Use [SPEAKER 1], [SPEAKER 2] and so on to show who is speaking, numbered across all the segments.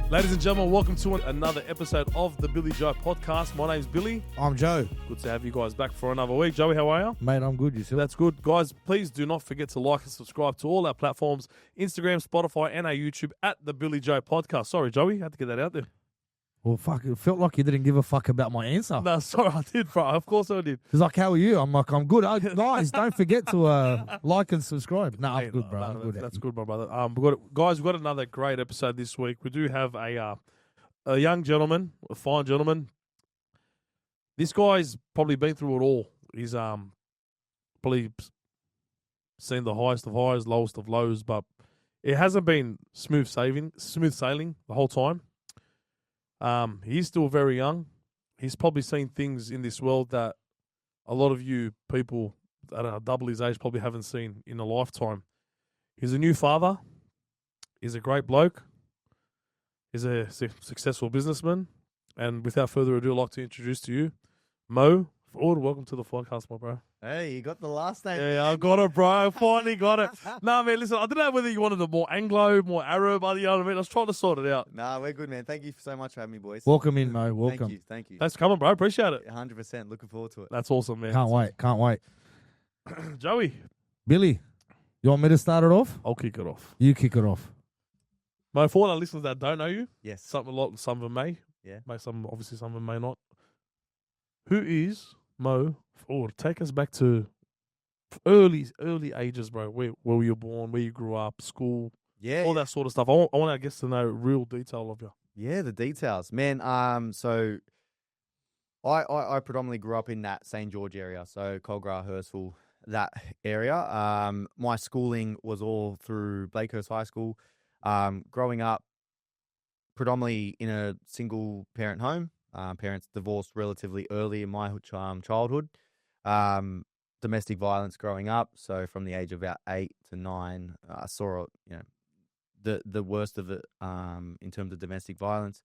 [SPEAKER 1] Ladies and gentlemen, welcome to another episode of the BillyJoe Podcast. My name's Billy.
[SPEAKER 2] I'm Joe.
[SPEAKER 1] Good to have you guys back for another week. Joey, how are you?
[SPEAKER 2] Mate, I'm good. Yourself?
[SPEAKER 1] That's good. Guys, please do not forget to like and subscribe to all our platforms, Instagram, Spotify, and our YouTube at the BillyJoe Podcast. Sorry, Joey, had to get that out there.
[SPEAKER 2] Well, fuck, it felt like you didn't give a fuck about my answer.
[SPEAKER 1] No, sorry, I did, bro. Of course I did.
[SPEAKER 2] He's like, how are you? I'm like, I'm good. Oh, guys, don't forget to like and subscribe. No, I'm good, bro. I'm good.
[SPEAKER 1] That's good, my brother. We've got another great episode this week. We do have a young gentleman, a fine gentleman. This guy's probably been through it all. He's probably seen the highest of highs, lowest of lows, but it hasn't been smooth sailing the whole time. He's still very young. He's probably seen things in this world that a lot of you people that are double his age probably haven't seen in a lifetime. He's a new father. He's a great bloke. He's a successful businessman. And without further ado, I'd like to introduce to you Mo. Faour, welcome to the podcast, my bro.
[SPEAKER 3] Hey, you got the last name.
[SPEAKER 1] Yeah, I got it, bro. I finally got it. Nah, man, listen, I didn't know whether you wanted a more Anglo, more Arab, you know what I mean? I was trying to sort it out.
[SPEAKER 3] Nah, we're good, man. Thank you so much for having me, boys.
[SPEAKER 2] Welcome in, Mo. Welcome.
[SPEAKER 3] Thank you.
[SPEAKER 1] Thanks for coming, bro. Appreciate it.
[SPEAKER 3] 100%. Looking forward to it.
[SPEAKER 1] That's awesome, man.
[SPEAKER 2] Can't wait.
[SPEAKER 1] Joey,
[SPEAKER 2] Billy, you want me to start it off?
[SPEAKER 1] I'll kick it off.
[SPEAKER 2] You kick it off.
[SPEAKER 1] Mo, for all our listeners that don't know you,
[SPEAKER 3] Yes.
[SPEAKER 1] some of them may.
[SPEAKER 3] Yeah.
[SPEAKER 1] Some of them may not. Who is Mo Faour? Take us back to early ages, bro. Where were you born? Where you grew up? School?
[SPEAKER 3] Yeah.
[SPEAKER 1] All that sort of stuff. I want our guests to know real detail of you.
[SPEAKER 3] Yeah, the details. Man, so I predominantly grew up in that St. George area, so Colgrave, Hurstville, that area. My schooling was all through Blakehurst High School. Growing up predominantly in a single parent home. Parents divorced relatively early in my childhood. Domestic violence growing up. So from the age of about 8 to 9, I saw, the worst of it in terms of domestic violence.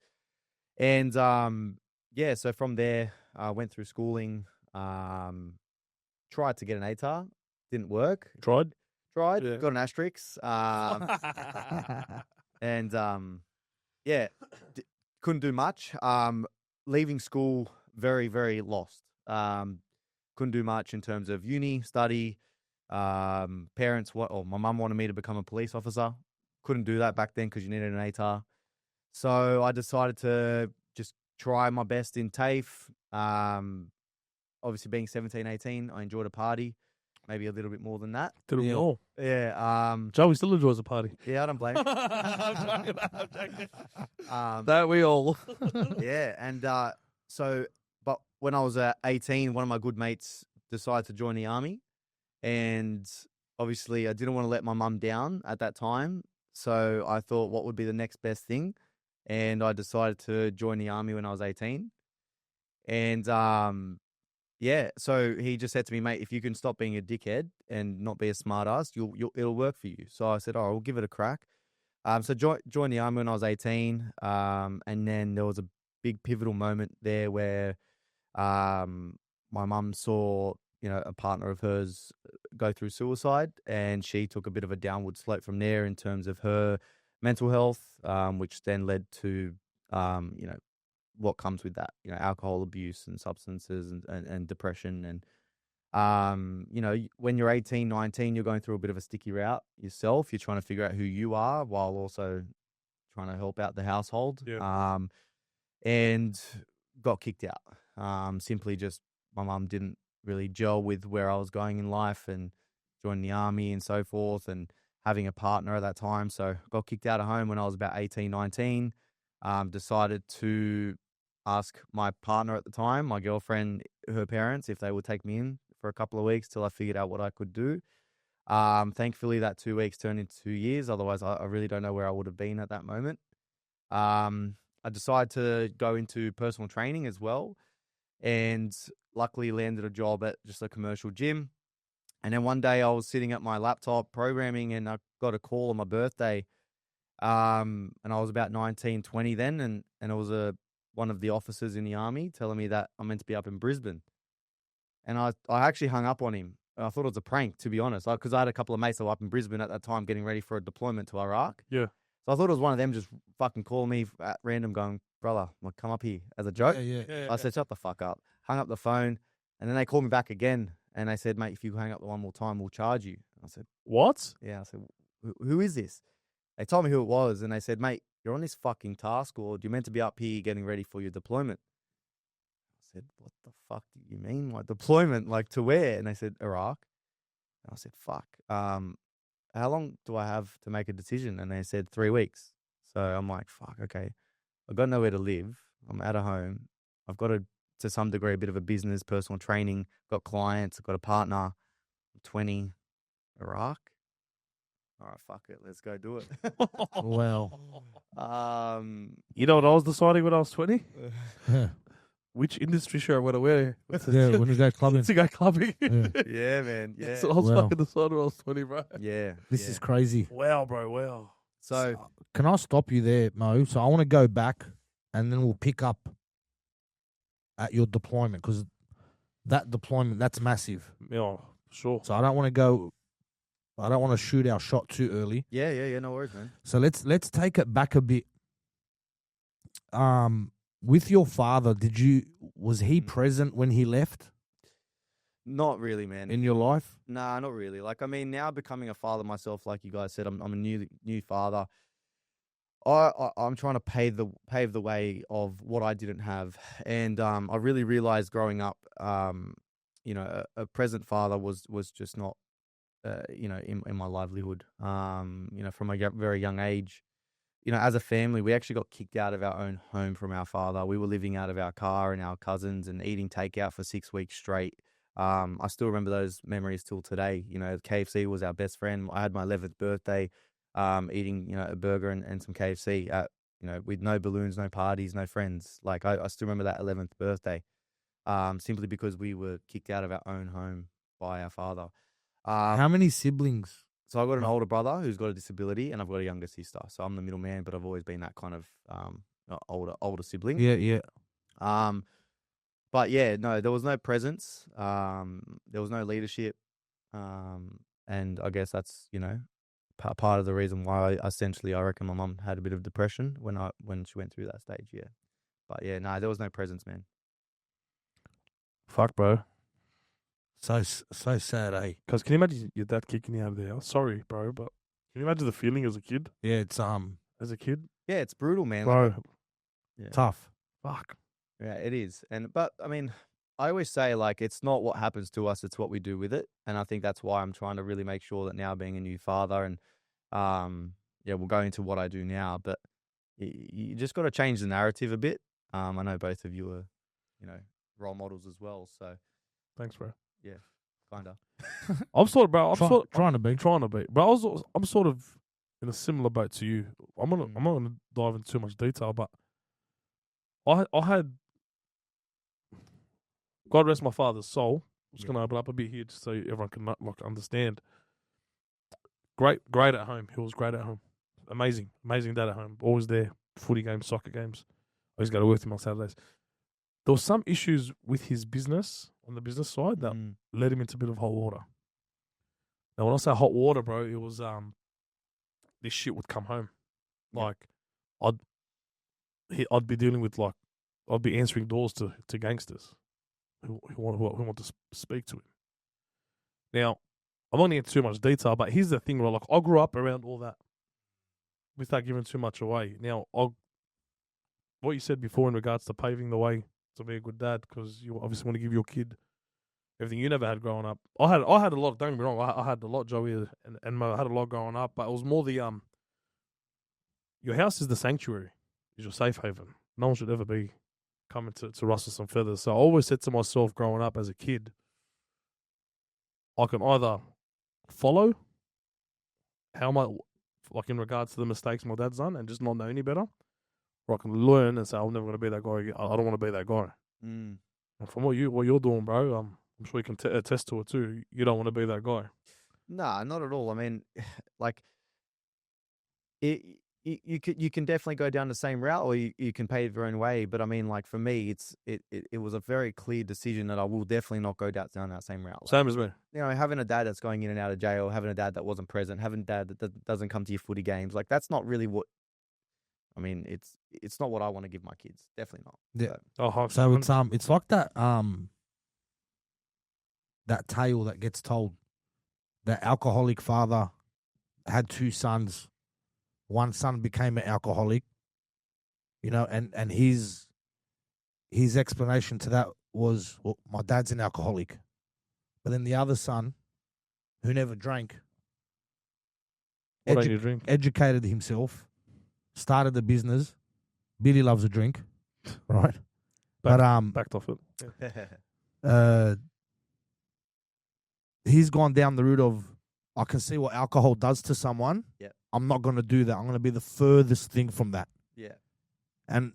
[SPEAKER 3] And so from there, I went through schooling, tried to get an ATAR, didn't work.
[SPEAKER 1] Tried?
[SPEAKER 3] Yeah. Got an asterisk. Couldn't do much. Leaving school, very, very lost. Couldn't do much in terms of uni, study. My mum wanted me to become a police officer. Couldn't do that back then because you needed an ATAR. So I decided to just try my best in TAFE. Obviously being 17, 18, I enjoyed a party. Maybe a little bit more than that.
[SPEAKER 1] Did it all.
[SPEAKER 3] Yeah.
[SPEAKER 1] Joey still enjoys a party.
[SPEAKER 3] Yeah, I don't blame.
[SPEAKER 1] I'm joking. That we all.
[SPEAKER 3] Yeah, and but when I was 18, one of my good mates decided to join the army, and obviously I didn't want to let my mum down at that time, so I thought, what would be the next best thing? And I decided to join the army when I was 18, and so he just said to me, mate, if you can stop being a dickhead and not be a smart ass, it'll work for you. So I said, oh, I'll give it a crack. So joined the army when I was 18, and then there was a big pivotal moment there where my mum saw, a partner of hers go through suicide, and she took a bit of a downward slope from there in terms of her mental health, which then led to, what comes with that, alcohol abuse and substances and depression. And, when you're 18, 19, you're going through a bit of a sticky route yourself. You're trying to figure out who you are while also trying to help out the household.
[SPEAKER 1] Yeah.
[SPEAKER 3] And got kicked out. Simply just my mum didn't really gel with where I was going in life and joined the army and so forth, and having a partner at that time. So got kicked out of home when I was about 18, 19. Decided to ask my partner at the time, my girlfriend, her parents, if they would take me in for a couple of weeks till I figured out what I could do. Thankfully, that 2 weeks turned into 2 years. Otherwise, I really don't know where I would have been at that moment. I decided to go into personal training as well, and luckily landed a job at just a commercial gym. And then one day I was sitting at my laptop programming, and I got a call on my birthday. And I was about 19, 20 then, and it was one of the officers in the army telling me that I'm meant to be up in Brisbane. And I actually hung up on him. I thought it was a prank, to be honest, because I had a couple of mates that were up in Brisbane at that time getting ready for a deployment to Iraq.
[SPEAKER 1] Yeah.
[SPEAKER 3] So I thought it was one of them just fucking calling me at random going, brother, like, come up here as a joke.
[SPEAKER 2] Yeah.
[SPEAKER 3] I said, shut the fuck up. Hung up the phone. And then they called me back again. And they said, mate, if you hang up the one more time, we'll charge you. I said,
[SPEAKER 1] What?
[SPEAKER 3] yeah. I said, who is this? They told me who it was. And they said, mate, you're on this fucking task order. You're meant to be up here getting ready for your deployment. I said, what the fuck do you mean? My deployment? Like, to where? And they said, Iraq. And I said, fuck. How long do I have to make a decision? And they said 3 weeks. So I'm like, fuck, okay. I've got nowhere to live. I'm out of home. I've got to some degree, a bit of a business, personal training. Got clients. I've got a partner. I'm 20. Iraq. All right, fuck it. Let's go do it.
[SPEAKER 2] Well,
[SPEAKER 1] You know what I was deciding when I was 20?
[SPEAKER 2] yeah,
[SPEAKER 1] Which industry shirt I'm going to wear.
[SPEAKER 2] when you go clubbing.
[SPEAKER 1] To go clubbing.
[SPEAKER 2] Yeah.
[SPEAKER 3] yeah, man. Yeah.
[SPEAKER 1] That's what I was
[SPEAKER 2] Wow.
[SPEAKER 1] fucking deciding when I was 20, bro.
[SPEAKER 3] Yeah.
[SPEAKER 2] This
[SPEAKER 3] yeah.
[SPEAKER 2] is crazy.
[SPEAKER 1] Wow, bro, wow.
[SPEAKER 3] So,
[SPEAKER 2] Can I stop you there, Mo? So I want to go back, and then we'll pick up at your deployment, because that deployment, that's massive.
[SPEAKER 1] Yeah, sure.
[SPEAKER 2] So I don't want to go. I don't want to shoot our shot too early.
[SPEAKER 3] yeah. No worries, man.
[SPEAKER 2] So let's take it back a bit. With your father, was he present when he left
[SPEAKER 3] Not really, man.
[SPEAKER 2] in your life?
[SPEAKER 3] Nah, not really. Like, I mean, now becoming a father myself, like you guys said, I'm a new father. I'm trying to pave the way of what I didn't have, and I really realized growing up, a present father was just not, in my livelihood. From a very young age, as a family, we actually got kicked out of our own home from our father. We were living out of our car and our cousins and eating takeout for 6 weeks straight. I still remember those memories till today. KFC was our best friend. I had my 11th birthday, eating, a burger and some KFC at, with no balloons, no parties, no friends. Like, I still remember that 11th birthday, simply because we were kicked out of our own home by our father.
[SPEAKER 2] How many siblings?
[SPEAKER 3] So I've got an older brother who's got a disability, and I've got a younger sister. So I'm the middle man, but I've always been that kind of older sibling.
[SPEAKER 2] Yeah.
[SPEAKER 3] But yeah, no, there was no presence. There was no leadership. And I guess that's, part of the reason why I reckon my mum had a bit of depression when she went through that stage. Yeah. But yeah, no, there was no presence, man.
[SPEAKER 1] Fuck, bro.
[SPEAKER 2] So sad, eh?
[SPEAKER 1] Because can you imagine your dad kicking you out of the house? Sorry, bro, but can you imagine the feeling as a kid?
[SPEAKER 2] Yeah, it's
[SPEAKER 1] As a kid?
[SPEAKER 3] Yeah, it's brutal, man.
[SPEAKER 1] Bro,
[SPEAKER 3] Yeah.
[SPEAKER 2] tough.
[SPEAKER 1] fuck.
[SPEAKER 3] Yeah, it is. But I mean, I always say, like, it's not what happens to us, it's what we do with it. And I think that's why I'm trying to really make sure that now, being a new father, and we'll go into what I do now, but you just got to change the narrative a bit. I know both of you are, role models as well. So
[SPEAKER 1] Thanks, bro.
[SPEAKER 3] kinda.
[SPEAKER 1] I'm sort of, bro.
[SPEAKER 2] Trying to be.
[SPEAKER 1] But I'm sort of in a similar boat to you. I'm not gonna dive into too much detail, but I had, God rest my father's soul. I'm just gonna open up a bit here just so everyone can understand. Great at home. He was great at home. Amazing dad at home. Always there. Footy games, soccer games. I used to go to work with him on Saturdays. There was some issues with his business on the business side that led him into a bit of hot water. Now, when I say hot water, bro, it was this shit would come home. Like, I'd be dealing with, like, I'd be answering doors to gangsters who want to speak to him. Now, I'm not going to get too much detail, but here's the thing, bro. Like, I grew up around all that without giving too much away. Now, what you said before in regards to paving the way to be a good dad, because you obviously want to give your kid everything you never had growing up. I had a lot. Don't get me wrong. I had a lot, Joey, and Mo had a lot growing up. But it was more the your house is the sanctuary, is your safe haven. No one should ever be coming to rustle some feathers. So I always said to myself, growing up as a kid, I can either follow like in regards to the mistakes my dad's done and just not know any better, or I can learn and say, I'm never going to be that guy again. I don't want to be that guy. And from what you're doing, bro, I'm sure you can attest to it too. You don't want to be that guy.
[SPEAKER 3] Nah, not at all. I mean, like, you can definitely go down the same route, or you can pave your own way. But I mean, like for me, it was a very clear decision that I will definitely not go down that same route. Like,
[SPEAKER 1] Same as me.
[SPEAKER 3] you know, having a dad that's going in and out of jail, having a dad that wasn't present, having a dad that doesn't come to your footy games, like that's not really what. I mean, it's not what I want to give my kids. Definitely not.
[SPEAKER 2] Yeah.
[SPEAKER 1] So
[SPEAKER 2] It's like that that tale that gets told. The alcoholic father had 2 sons. One son became an alcoholic, you know, and his explanation to that was, well, my dad's an alcoholic. But then the other son, who never drank,
[SPEAKER 1] what don't you drink?
[SPEAKER 2] educated himself, started a business. Billy loves a drink, right?
[SPEAKER 1] Backed off it.
[SPEAKER 2] He's gone down the route of, I can see what alcohol does to someone.
[SPEAKER 3] Yeah.
[SPEAKER 2] I'm not going to do that. I'm going to be the furthest thing from that.
[SPEAKER 3] Yeah.
[SPEAKER 2] And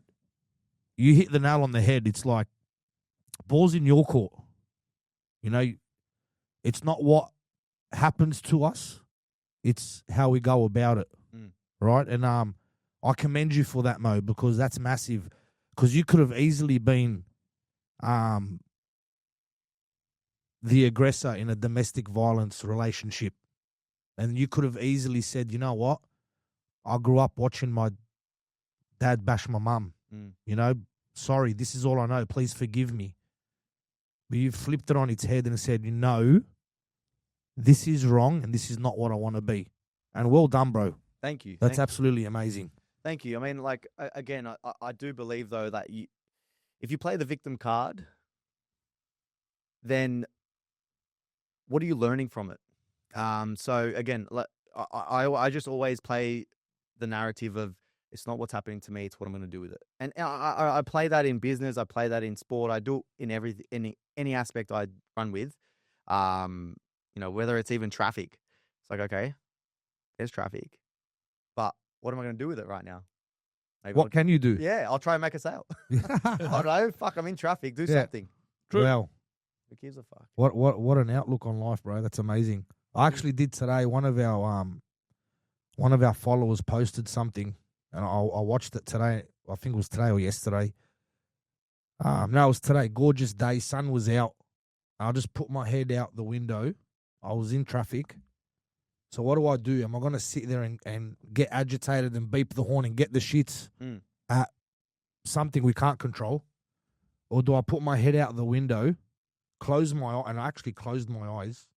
[SPEAKER 2] you hit the nail on the head. It's like, ball's in your court. You know, it's not what happens to us. It's how we go about it. Right? And I commend you for that, Mo, because that's massive. Because you could have easily been the aggressor in a domestic violence relationship. And you could have easily said, you know what? I grew up watching my dad bash my mum. You know, sorry, this is all I know. Please forgive me. But you've flipped it on its head and said, you know, this is wrong and this is not what I want to be. And well done, bro.
[SPEAKER 3] Thank you.
[SPEAKER 2] That's absolutely amazing.
[SPEAKER 3] Thank you. I mean, like, again, I do believe, though, that if you play the victim card, then what are you learning from it? So again, I just always play the narrative of, it's not what's happening to me, it's what I'm going to do with it. And I play that in business, I play that in sport, I do in any aspect I run with. You know, whether it's even traffic. It's like, okay, there's traffic, but what am I going to do with it right now? Maybe
[SPEAKER 2] What can you do?
[SPEAKER 3] Yeah, I'll try and make a sale. I don't know. Fuck, I'm in traffic. Do something.
[SPEAKER 1] True.
[SPEAKER 2] Well,
[SPEAKER 3] Who gives a fuck?
[SPEAKER 2] what an outlook on life, bro. That's amazing. I actually did today. One of our followers posted something, and I watched it today. I think it was today or yesterday. No, it was today. Gorgeous day. Sun was out. I just put my head out the window. I was in traffic. So what do? Am I going to sit there and get agitated and beep the horn and get the shits at something we can't control? Or do I put my head out the window, close my eye, and I actually closed my eyes.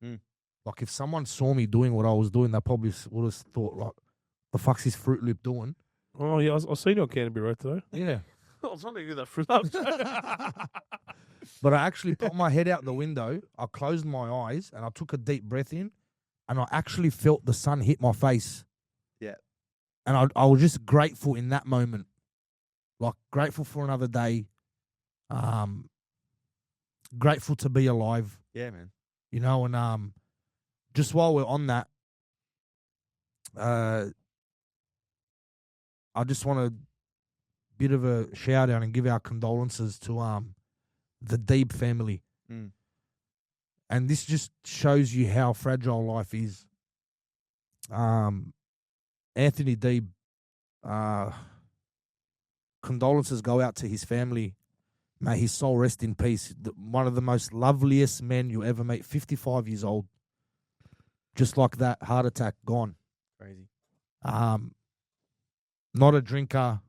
[SPEAKER 2] Like if someone saw me doing what I was doing, they probably would have thought, like, the fuck's this Fruit Loop doing?
[SPEAKER 1] Oh, yeah, I seen you on Canterbury Road today.
[SPEAKER 2] Yeah.
[SPEAKER 1] I was trying to do that Fruit Loop.
[SPEAKER 2] But I actually put my head out the window, I closed my eyes, and I took a deep breath in, and I actually felt the sun hit my face.
[SPEAKER 3] Yeah.
[SPEAKER 2] And I was just grateful in that moment. Like, grateful for another day. Grateful to be alive.
[SPEAKER 3] Yeah, man.
[SPEAKER 2] You know, and just while we're on that, I just want a bit of a shout out and give our condolences to the Deeb family. And this just shows you how fragile life is. Anthony Deeb, condolences go out to his family. May his soul rest in peace. One of the most loveliest men you ever meet, 55 years old. Just like that, heart attack, gone.
[SPEAKER 3] Crazy.
[SPEAKER 2] Not a drinker,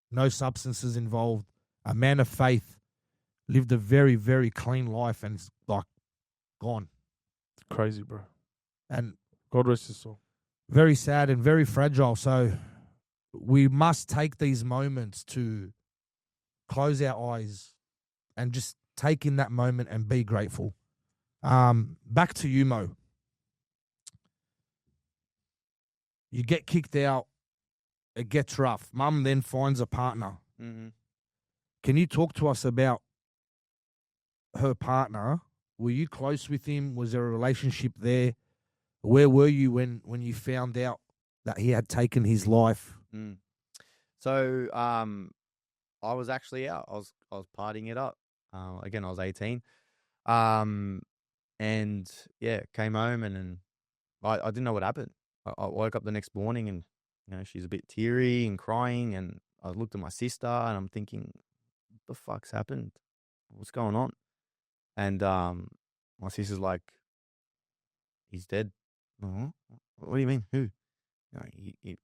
[SPEAKER 2] no substances involved, a man of faith, lived a very, very clean life, and it's like gone.
[SPEAKER 1] It's crazy, bro.
[SPEAKER 2] And
[SPEAKER 1] God rest his soul.
[SPEAKER 2] very sad and very fragile. So we must take these moments to close our eyes and just take in that moment and be grateful. Back to you, Mo. You get kicked out. It gets rough. Mum then finds a partner.
[SPEAKER 3] Mm-hmm.
[SPEAKER 2] Can you talk to us about her partner? Were you close with him? Was there a relationship there? Where were you when you found out that he had taken his life?
[SPEAKER 3] So I was actually out. I was partying it up. Again, I was 18. And yeah, came home and I didn't know what happened. I woke up the next morning and she's a bit teary and crying, and I looked at my sister and I'm thinking, what the fuck's happened? What's going on? And my sister's like, he's dead. Oh, what do you mean? Who? He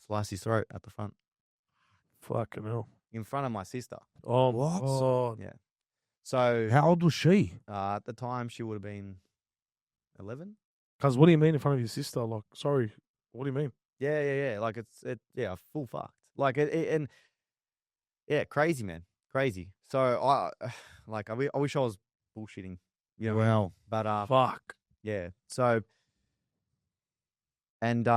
[SPEAKER 3] sliced his throat at the front.
[SPEAKER 1] Fucking hell.
[SPEAKER 3] In front of my sister.
[SPEAKER 1] Oh,
[SPEAKER 2] What?
[SPEAKER 1] God.
[SPEAKER 3] Yeah. So
[SPEAKER 2] How old was she?
[SPEAKER 3] at the time, she would have been 11.
[SPEAKER 1] Because what do you mean in front of your sister? Like, sorry, what do you mean?
[SPEAKER 3] Yeah. Like full fucked. Like and yeah, crazy, man, crazy. So I wish I was bullshitting,
[SPEAKER 2] Wow.
[SPEAKER 3] but
[SPEAKER 1] Fuck.
[SPEAKER 3] yeah. So and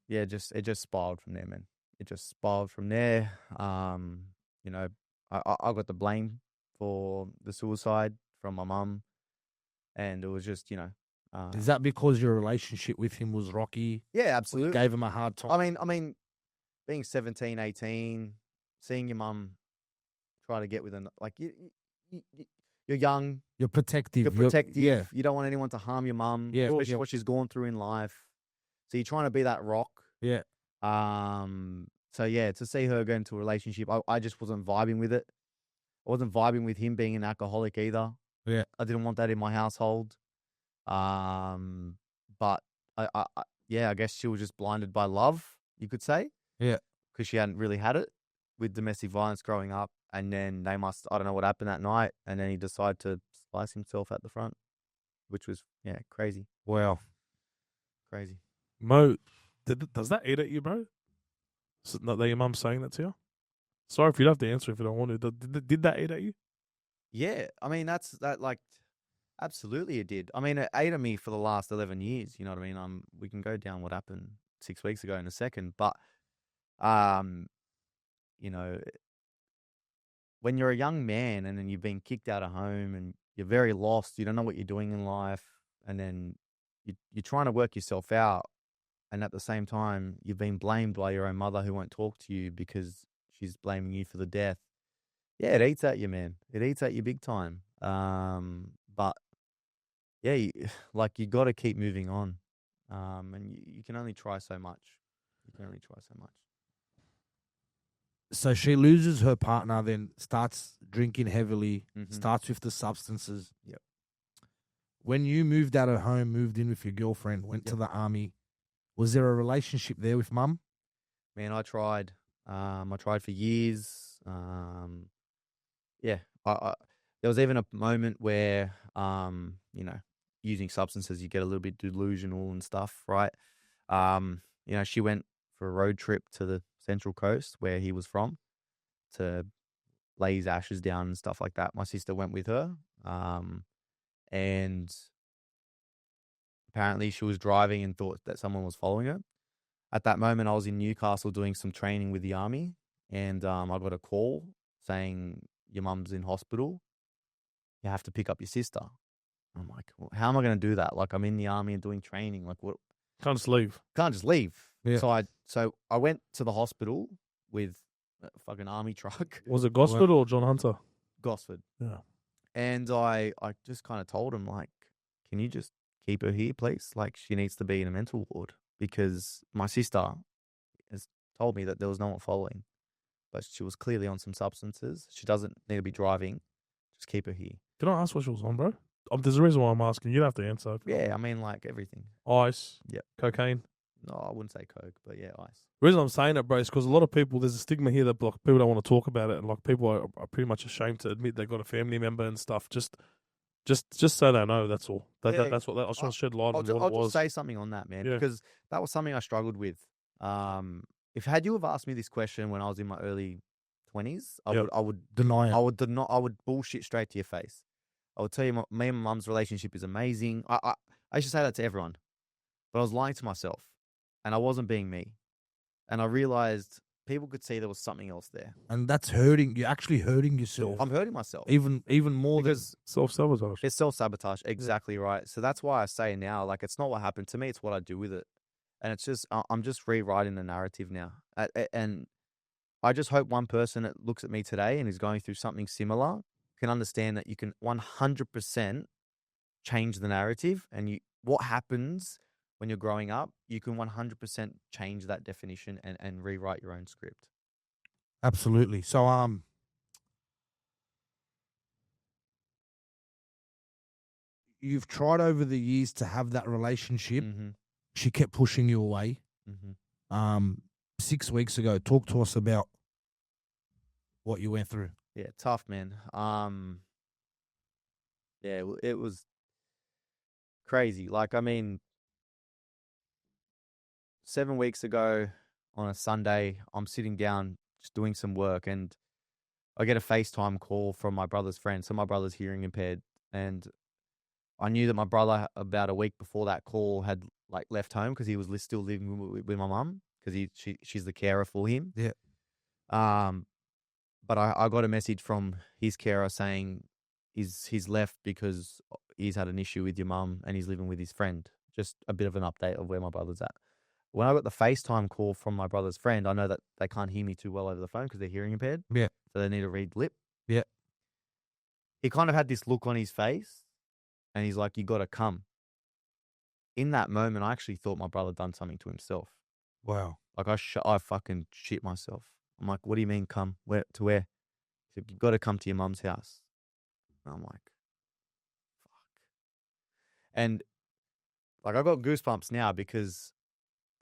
[SPEAKER 3] yeah, it just spiraled from there, man. It just spiraled from there. I got the blame for the suicide from my mum, and it was just
[SPEAKER 2] Is that because your relationship with him was rocky?
[SPEAKER 3] yeah, absolutely.
[SPEAKER 2] Gave him a hard time?
[SPEAKER 3] I mean, being 17, 18, seeing your mum try to get with like you're young,
[SPEAKER 2] You're protective.
[SPEAKER 3] you're protective.
[SPEAKER 2] Yeah.
[SPEAKER 3] You don't want anyone to harm your mum,
[SPEAKER 2] Yeah.
[SPEAKER 3] especially
[SPEAKER 2] Yeah.
[SPEAKER 3] what she's gone through in life. So you're trying to be that rock.
[SPEAKER 2] Yeah.
[SPEAKER 3] So yeah, to see her go into a relationship, I just wasn't vibing with it. I wasn't vibing with him being an alcoholic either.
[SPEAKER 2] Yeah.
[SPEAKER 3] I didn't want that in my household. But I guess she was just blinded by love, you could say.
[SPEAKER 2] Yeah.
[SPEAKER 3] Because she hadn't really had it with domestic violence growing up. And then I don't know what happened that night. And then he decided to slice himself at the front, which was, crazy.
[SPEAKER 2] Wow.
[SPEAKER 3] Crazy.
[SPEAKER 1] Mo, does that eat at you, bro? That your mum's saying that to you? Sorry if you don't have to answer if you don't want to. Did that eat at you?
[SPEAKER 3] Yeah. I mean, absolutely it did. I mean, it ate at me for the last 11 years. You know what I mean? We can go down what happened 6 weeks ago in a second. But, when you're a young man and then you've been kicked out of home and you're very lost, you don't know what you're doing in life, and then you're trying to work yourself out, and at the same time, you've been blamed by your own mother who won't talk to you because she's blaming you for the death. Yeah, it eats at you, man. It eats at you big time. But yeah, you got to keep moving on, and you can only try so much.
[SPEAKER 2] So she loses her partner, then starts drinking heavily,
[SPEAKER 3] Mhm.
[SPEAKER 2] starts with the substances.
[SPEAKER 3] Yep.
[SPEAKER 2] When you moved out of home, moved in with your girlfriend, went to the army, was there a relationship there with mum?
[SPEAKER 3] Man, I tried. I tried for years. Yeah, there was even a moment where, using substances, you get a little bit delusional and stuff, right? She went for a road trip to the Central Coast where he was from to lay his ashes down and stuff like that. My sister went with her, and apparently she was driving and thought that someone was following her. At that moment, I was in Newcastle doing some training with the army, and I got a call saying, your mum's in hospital. You have to pick up your sister. I'm like, well, how am I going to do that? Like, I'm in the army and doing training. Like, what?
[SPEAKER 1] Can't just leave.
[SPEAKER 3] Can't just leave.
[SPEAKER 2] Yeah.
[SPEAKER 3] So I went to the hospital with a fucking army truck.
[SPEAKER 1] Was it Gosford or John Hunter?
[SPEAKER 3] Gosford.
[SPEAKER 1] Yeah.
[SPEAKER 3] And I just kind of told him, like, can you just keep her here, please? Like, she needs to be in a mental ward because my sister has told me that there was no one following, but she was clearly on some substances. She doesn't need to be driving. Just keep her here.
[SPEAKER 1] Can I ask what she was on, bro? There's a reason why I'm asking. You don't have to answer.
[SPEAKER 3] Yeah, I mean, like everything.
[SPEAKER 1] Ice.
[SPEAKER 3] Yep.
[SPEAKER 1] Cocaine.
[SPEAKER 3] No, I wouldn't say coke, but yeah, ice.
[SPEAKER 1] The reason I'm saying that, bro, is because a lot of people, there's a stigma here that like, people don't want to talk about it, and like people are pretty much ashamed to admit they've got a family member and stuff. Just so they know. That's all. That's what I just want to shed light on what it
[SPEAKER 3] I'll
[SPEAKER 1] was.
[SPEAKER 3] just say something on that, man,
[SPEAKER 1] Yeah.
[SPEAKER 3] because that was something I struggled with. If had you have asked me this question when I was in my early 20s, I would
[SPEAKER 2] Deny it.
[SPEAKER 3] I would bullshit straight to your face. I would tell you me and my mum's relationship is amazing. I used to say that to everyone, but I was lying to myself, and I wasn't being me. And I realized people could see there was something else there.
[SPEAKER 2] And that's hurting. You're actually hurting yourself.
[SPEAKER 3] I'm hurting myself.
[SPEAKER 2] Even more
[SPEAKER 3] because
[SPEAKER 1] Self-sabotage.
[SPEAKER 3] it's self-sabotage. Exactly right. So that's why I say now, like, it's not what happened to me. It's what I do with it. And it's just, I'm just rewriting the narrative now. And I just hope one person that looks at me today and is going through something similar can understand that you can 100% change the narrative. And what happens when you're growing up, you can 100% change that definition and rewrite your own script.
[SPEAKER 2] Absolutely. So, you've tried over the years to have that relationship.
[SPEAKER 3] Mm-hmm.
[SPEAKER 2] She kept pushing you away.
[SPEAKER 3] Mm-hmm.
[SPEAKER 2] 6 weeks ago, talk to us about what you went through.
[SPEAKER 3] Yeah, tough, man. Yeah, it was crazy. Like, I mean, 7 weeks ago on a Sunday, I'm sitting down just doing some work, and I get a FaceTime call from my brother's friend. So my brother's hearing impaired, and I knew that my brother about a week before that call had like left home because he was still living with my mum because she's the carer for him.
[SPEAKER 2] Yeah.
[SPEAKER 3] But I got a message from his carer saying he's left because he's had an issue with your mum and he's living with his friend. Just a bit of an update of where my brother's at. When I got the FaceTime call from my brother's friend, I know that they can't hear me too well over the phone because they're hearing impaired.
[SPEAKER 2] Yeah.
[SPEAKER 3] So they need to read lip.
[SPEAKER 2] Yeah.
[SPEAKER 3] He kind of had this look on his face and he's like, "You got to come." In that moment, I actually thought my brother done something to himself.
[SPEAKER 2] Wow.
[SPEAKER 3] Like I fucking shit myself. I'm like, "What do you mean come? Where to where?" He said, "You got to come to your mum's house." And I'm like, fuck. And like I got goosebumps now because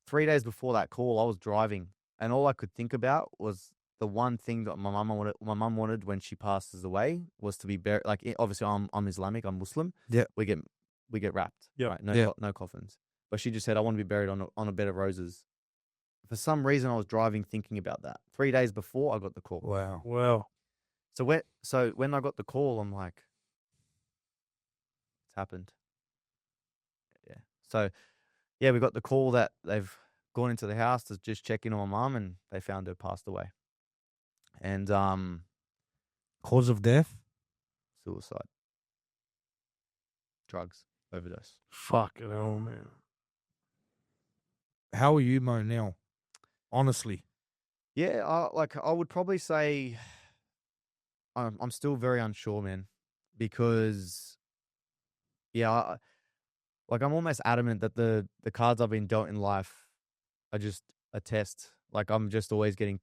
[SPEAKER 3] 3 days before that call, I was driving and all I could think about was the one thing that my mum wanted when she passes away was to be buried. Like, obviously I'm Islamic, I'm Muslim.
[SPEAKER 2] Yeah.
[SPEAKER 3] We get wrapped.
[SPEAKER 1] Yep.
[SPEAKER 3] Right? No coffins. But she just said, "I want to be buried on a bed of roses." For some reason, I was driving thinking about that. 3 days before I got the call.
[SPEAKER 2] Wow.
[SPEAKER 1] Wow.
[SPEAKER 3] So when I got the call, I'm like, it's happened. Yeah. So yeah, we got the call that they've gone into the house to just check in on my mum, and they found her passed away. And
[SPEAKER 2] Cause of death?
[SPEAKER 3] suicide, drugs, overdose.
[SPEAKER 1] Fucking hell, man.
[SPEAKER 2] How are you, Mo, now? Honestly.
[SPEAKER 3] Yeah, I would probably say I'm still very unsure, man, because yeah, I'm almost adamant that the cards I've been dealt in life are just a test. Like I'm just always getting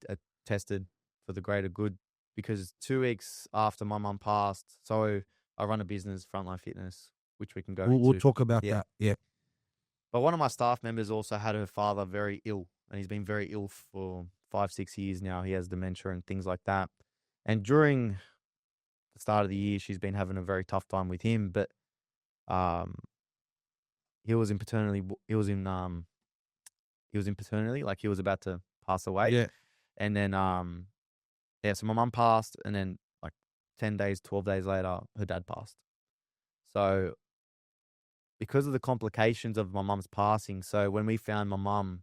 [SPEAKER 3] tested for the greater good because 2 weeks after my mum passed, so I run a business, Frontline Fitness, which we can go into.
[SPEAKER 2] We'll talk about
[SPEAKER 3] Yeah.
[SPEAKER 2] that. Yeah.
[SPEAKER 3] But one of my staff members also had her father very ill, and he's been very ill for 5-6 years now. He has dementia and things like that. And during the start of the year, she's been having a very tough time with him. But he was in paternity. Like he was about to pass away.
[SPEAKER 2] Yeah.
[SPEAKER 3] And then so my mum passed, and then like 10 days, 12 days later, her dad passed. So because of the complications of my mum's passing, so when we found my mum,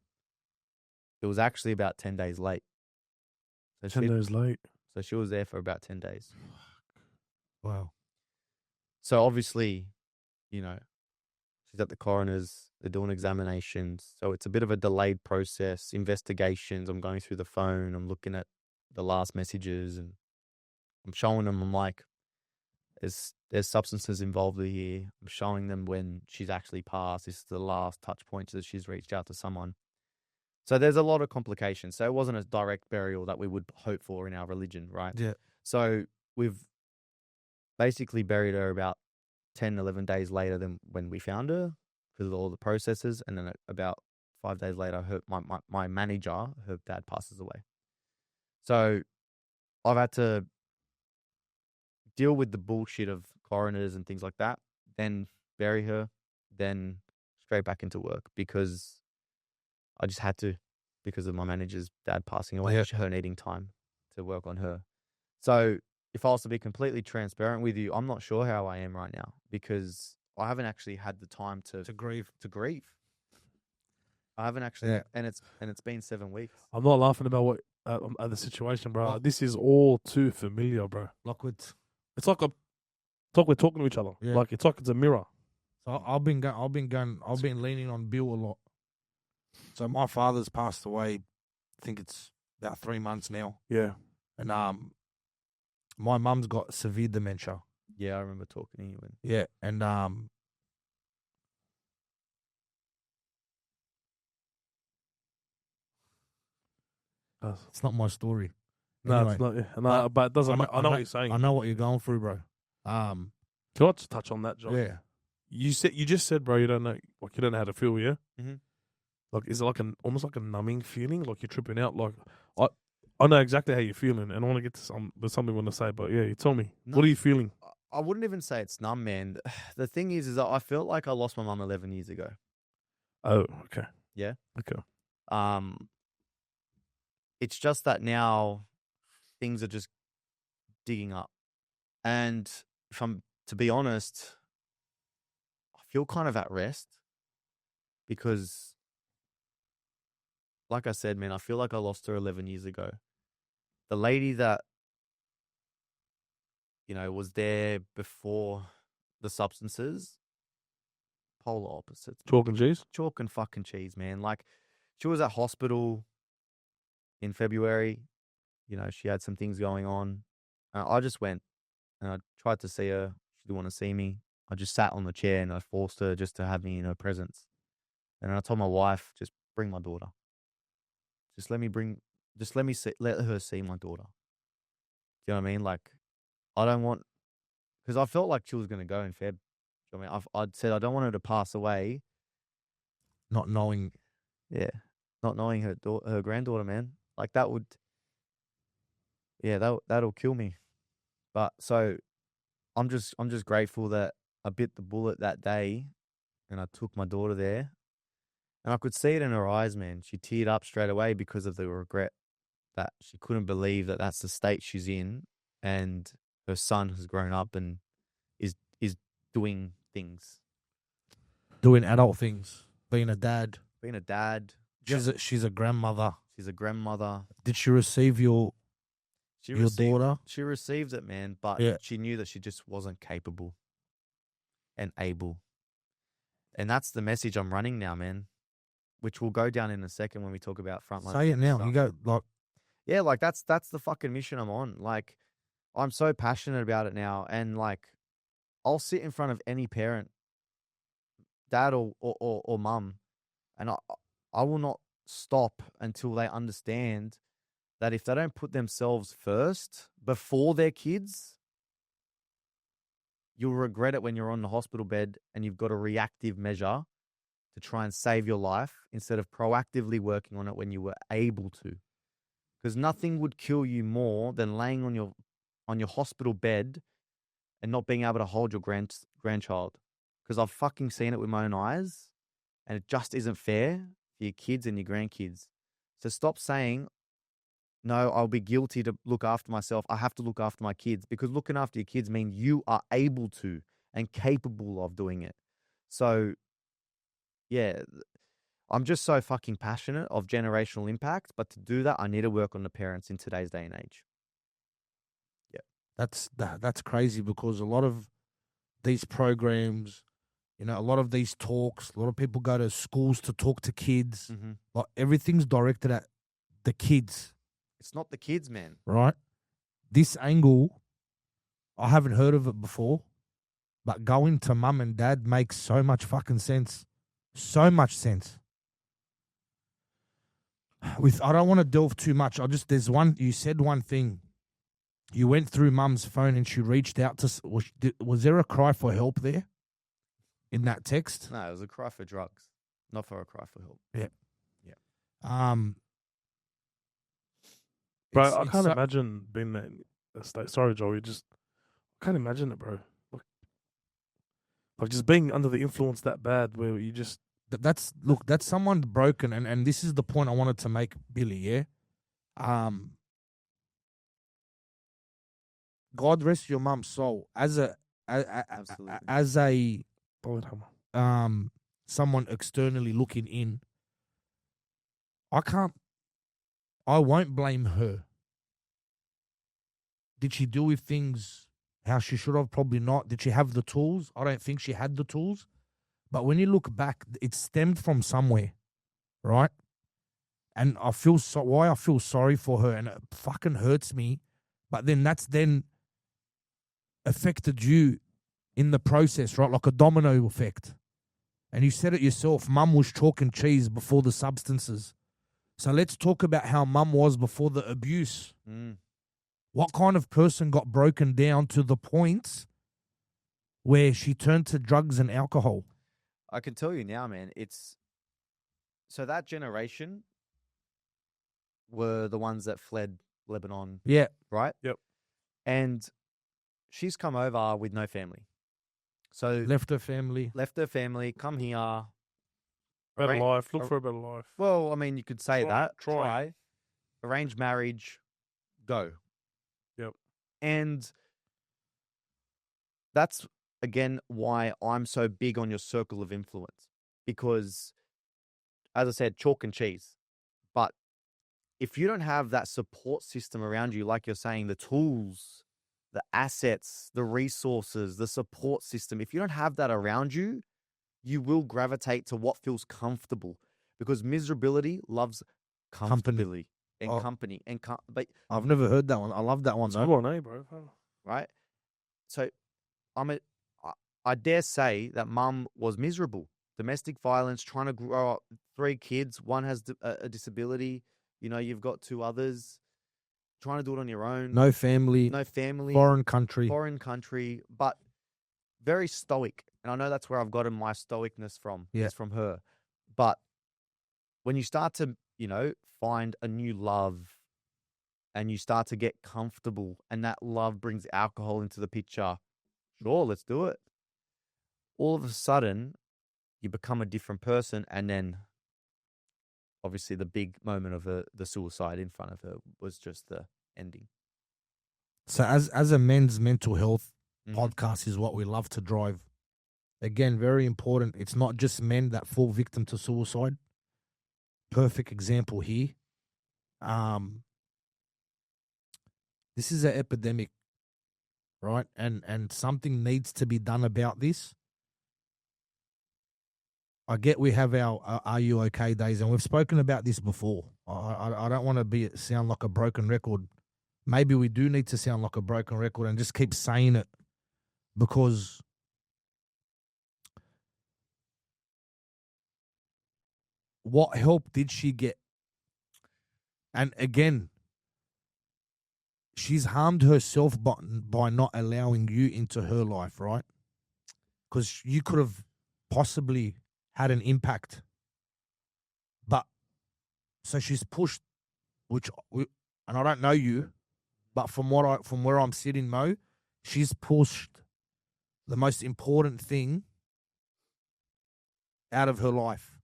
[SPEAKER 3] it was actually about 10 days late. So
[SPEAKER 1] 10 days late.
[SPEAKER 3] So she was there for about 10 days.
[SPEAKER 2] Wow.
[SPEAKER 3] So obviously, she's at the coroner's, they're doing examinations. So it's a bit of a delayed process, investigations. I'm going through the phone, I'm looking at the last messages, and I'm showing them, I'm like, there's substances involved here. I'm showing them when she's actually passed. This is the last touch points that she's reached out to someone. So there's a lot of complications. So it wasn't a direct burial that we would hope for in our religion, right?
[SPEAKER 2] Yeah.
[SPEAKER 3] So we've basically buried her about 10, 11 days later than when we found her because of all the processes. And then about 5 days later, my manager, her dad passes away. So I've had to deal with the bullshit of coroners and things like that, then bury her, then straight back into work because I just had to because of my manager's dad passing away, her needing time to work on her. So if I was to be completely transparent with you, I'm not sure how I am right now because I haven't actually had the time to grieve. I haven't actually, and it's been 7 weeks.
[SPEAKER 1] I'm not laughing about what the situation, bro. This is all too familiar, bro. It's like we're talking to each other.
[SPEAKER 2] Yeah.
[SPEAKER 1] Like it's a mirror.
[SPEAKER 2] So I've been leaning on Bill a lot. So my father's passed away. I think it's about 3 months now.
[SPEAKER 1] Yeah.
[SPEAKER 2] And my mum's got severe dementia.
[SPEAKER 3] Yeah, I remember talking to you.
[SPEAKER 2] Yeah, and It's not my story.
[SPEAKER 1] No,
[SPEAKER 2] Anyway,
[SPEAKER 1] it's not. Yeah. No, but it doesn't. I know what you're saying.
[SPEAKER 2] I know what you're going through, bro.
[SPEAKER 1] Can I just touch on that, John?
[SPEAKER 2] Yeah.
[SPEAKER 1] You just said, bro, you don't know how to feel, yeah?
[SPEAKER 3] Mm-hmm.
[SPEAKER 1] Like, is it like almost like a numbing feeling, like you're tripping out? Like, I know exactly how you're feeling, and I want to get to there's something I want to say, but yeah, you tell me, what are you feeling?
[SPEAKER 3] I wouldn't even say it's numb, man. The thing is that I felt like I lost my mum 11 years ago.
[SPEAKER 1] Oh, okay.
[SPEAKER 3] Yeah.
[SPEAKER 1] Okay.
[SPEAKER 3] It's just that now things are just digging up, and if I'm to be honest, I feel kind of at rest because, like I said, man, I feel like I lost her 11 years ago. The lady that, was there before the substances, polar opposites.
[SPEAKER 1] Chalk and cheese?
[SPEAKER 3] Chalk and fucking cheese, man. Like, she was at hospital in February. She had some things going on. I just went and I tried to see her. She didn't want to see me. I just sat on the chair and I forced her just to have me in her presence. And I told my wife, just bring my daughter. Let her see my daughter. Do you know what I mean? Like, I don't want, because I felt like she was going to go in Feb. Do you know what I mean? I'd said I don't want her to pass away.
[SPEAKER 2] Not knowing
[SPEAKER 3] her granddaughter, man. Like, that would, that'll kill me. But so I'm just grateful that I bit the bullet that day and I took my daughter there. And I could see it in her eyes, man. She teared up straight away because of the regret that she couldn't believe that that's the state she's in, and her son has grown up and is doing things,
[SPEAKER 2] doing adult things, being a dad. She's a grandmother.
[SPEAKER 3] She's a grandmother.
[SPEAKER 2] Did she receive your daughter?
[SPEAKER 3] She received it, man, but she knew that she just wasn't capable and able. And that's the message I'm running now, man, which will go down in a second when we talk about frontline.
[SPEAKER 2] Say it now.
[SPEAKER 3] Stuff.
[SPEAKER 2] You go like,
[SPEAKER 3] yeah, like that's the fucking mission I'm on. Like, I'm so passionate about it now, and like, I'll sit in front of any parent, dad or mum, and I will not stop until they understand that if they don't put themselves first before their kids, you'll regret it when you're on the hospital bed and you've got a reactive measure to try and save your life instead of proactively working on it when you were able to. Because nothing would kill you more than laying on your hospital bed and not being able to hold your grandchild. Because I've fucking seen it with my own eyes, and it just isn't fair for your kids and your grandkids. So stop saying, no, I'll be guilty to look after myself. I have to look after my kids, because looking after your kids means you are able to and capable of doing it. So, yeah, I'm just so fucking passionate of generational impact. But to do that, I need to work on the parents in today's day and age. Yeah.
[SPEAKER 2] That's crazy, because a lot of these programs, a lot of these talks, a lot of people go to schools to talk to kids.
[SPEAKER 3] Mm-hmm.
[SPEAKER 2] Like, everything's directed at the kids.
[SPEAKER 3] It's not the kids, man.
[SPEAKER 2] Right? This angle, I haven't heard of it before, but going to mum and dad makes so much fucking sense. So much sense. I don't want to delve too much. You said one thing. You went through mum's phone and she reached out to, was there a cry for help there in that text?
[SPEAKER 3] No, it was a cry for drugs, not for a cry for help.
[SPEAKER 2] Yeah.
[SPEAKER 1] Bro, I can't imagine being that state. Sorry, Joey. I can't imagine it, bro. Like just being under the influence that bad, where you just
[SPEAKER 2] that's someone broken, and this is the point I wanted to make, Billy. Yeah, God rest your mum's soul. As a someone externally looking in, I won't blame her. Did she deal with things how she should have? Probably not. Did she have the tools? I don't think she had the tools. But when you look back, it stemmed from somewhere, right? And I feel sorry for her, and it fucking hurts me. But then that's affected you in the process, right? Like a domino effect. And you said it yourself, mum was chalk and cheese before the substances. So let's talk about how mum was before the abuse.
[SPEAKER 3] Mm.
[SPEAKER 2] What kind of person got broken down to the point where she turned to drugs and alcohol?
[SPEAKER 3] I can tell you now, man. So that generation were the ones that fled Lebanon,
[SPEAKER 2] Yeah.
[SPEAKER 3] right?
[SPEAKER 1] Yep.
[SPEAKER 3] And she's come over with no family. So
[SPEAKER 2] Left her family.
[SPEAKER 3] left her family, come here.
[SPEAKER 1] Better
[SPEAKER 3] Right.
[SPEAKER 1] life. Look for a better life.
[SPEAKER 3] Well, I mean, you could say
[SPEAKER 1] Try-
[SPEAKER 3] that.
[SPEAKER 1] try.
[SPEAKER 3] Arranged marriage, go.
[SPEAKER 1] Yep.
[SPEAKER 3] And that's, again, why I'm so big on your circle of influence. Because, as I said, chalk and cheese. But if you don't have that support system around you, like you're saying, the tools, the assets, the resources, the support system, if you don't have that around you, you will gravitate to what feels comfortable, because miserability loves comfortability and
[SPEAKER 2] Oh.
[SPEAKER 3] company. But
[SPEAKER 2] I've never heard that one. I love that one,
[SPEAKER 1] It's
[SPEAKER 2] though.
[SPEAKER 1] good on, bro.
[SPEAKER 3] right, so I dare say that mum was miserable. Domestic violence, trying to grow up 3 kids. One has a disability. You know, you've got 2 others. Trying to do it on your own.
[SPEAKER 2] No family.
[SPEAKER 3] No family.
[SPEAKER 2] Foreign country.
[SPEAKER 3] Foreign country, but very stoic. And I know that's where I've gotten my stoicness from.
[SPEAKER 2] Yeah.
[SPEAKER 3] Is from her. But when you start to, find a new love and you start to get comfortable and that love brings alcohol into the picture, sure, let's do it. All of a sudden, you become a different person. And then, obviously, the big moment of the suicide in front of her was just the ending.
[SPEAKER 2] So as a men's mental health
[SPEAKER 3] Mhm.
[SPEAKER 2] podcast is what we love to drive. Again, very important. It's not just men that fall victim to suicide. Perfect example here. This is an epidemic, right? And something needs to be done about this. I get we have our Are You Okay days, and we've spoken about this before. I don't want to sound like a broken record. Maybe we do need to sound like a broken record and just keep saying it, because what help did she get? And again, she's harmed herself by not allowing you into her life, right? Because you could have possibly had an impact. But so she's pushed, and I don't know you, but from where I'm sitting, Mo, she's pushed the most important thing out of her life.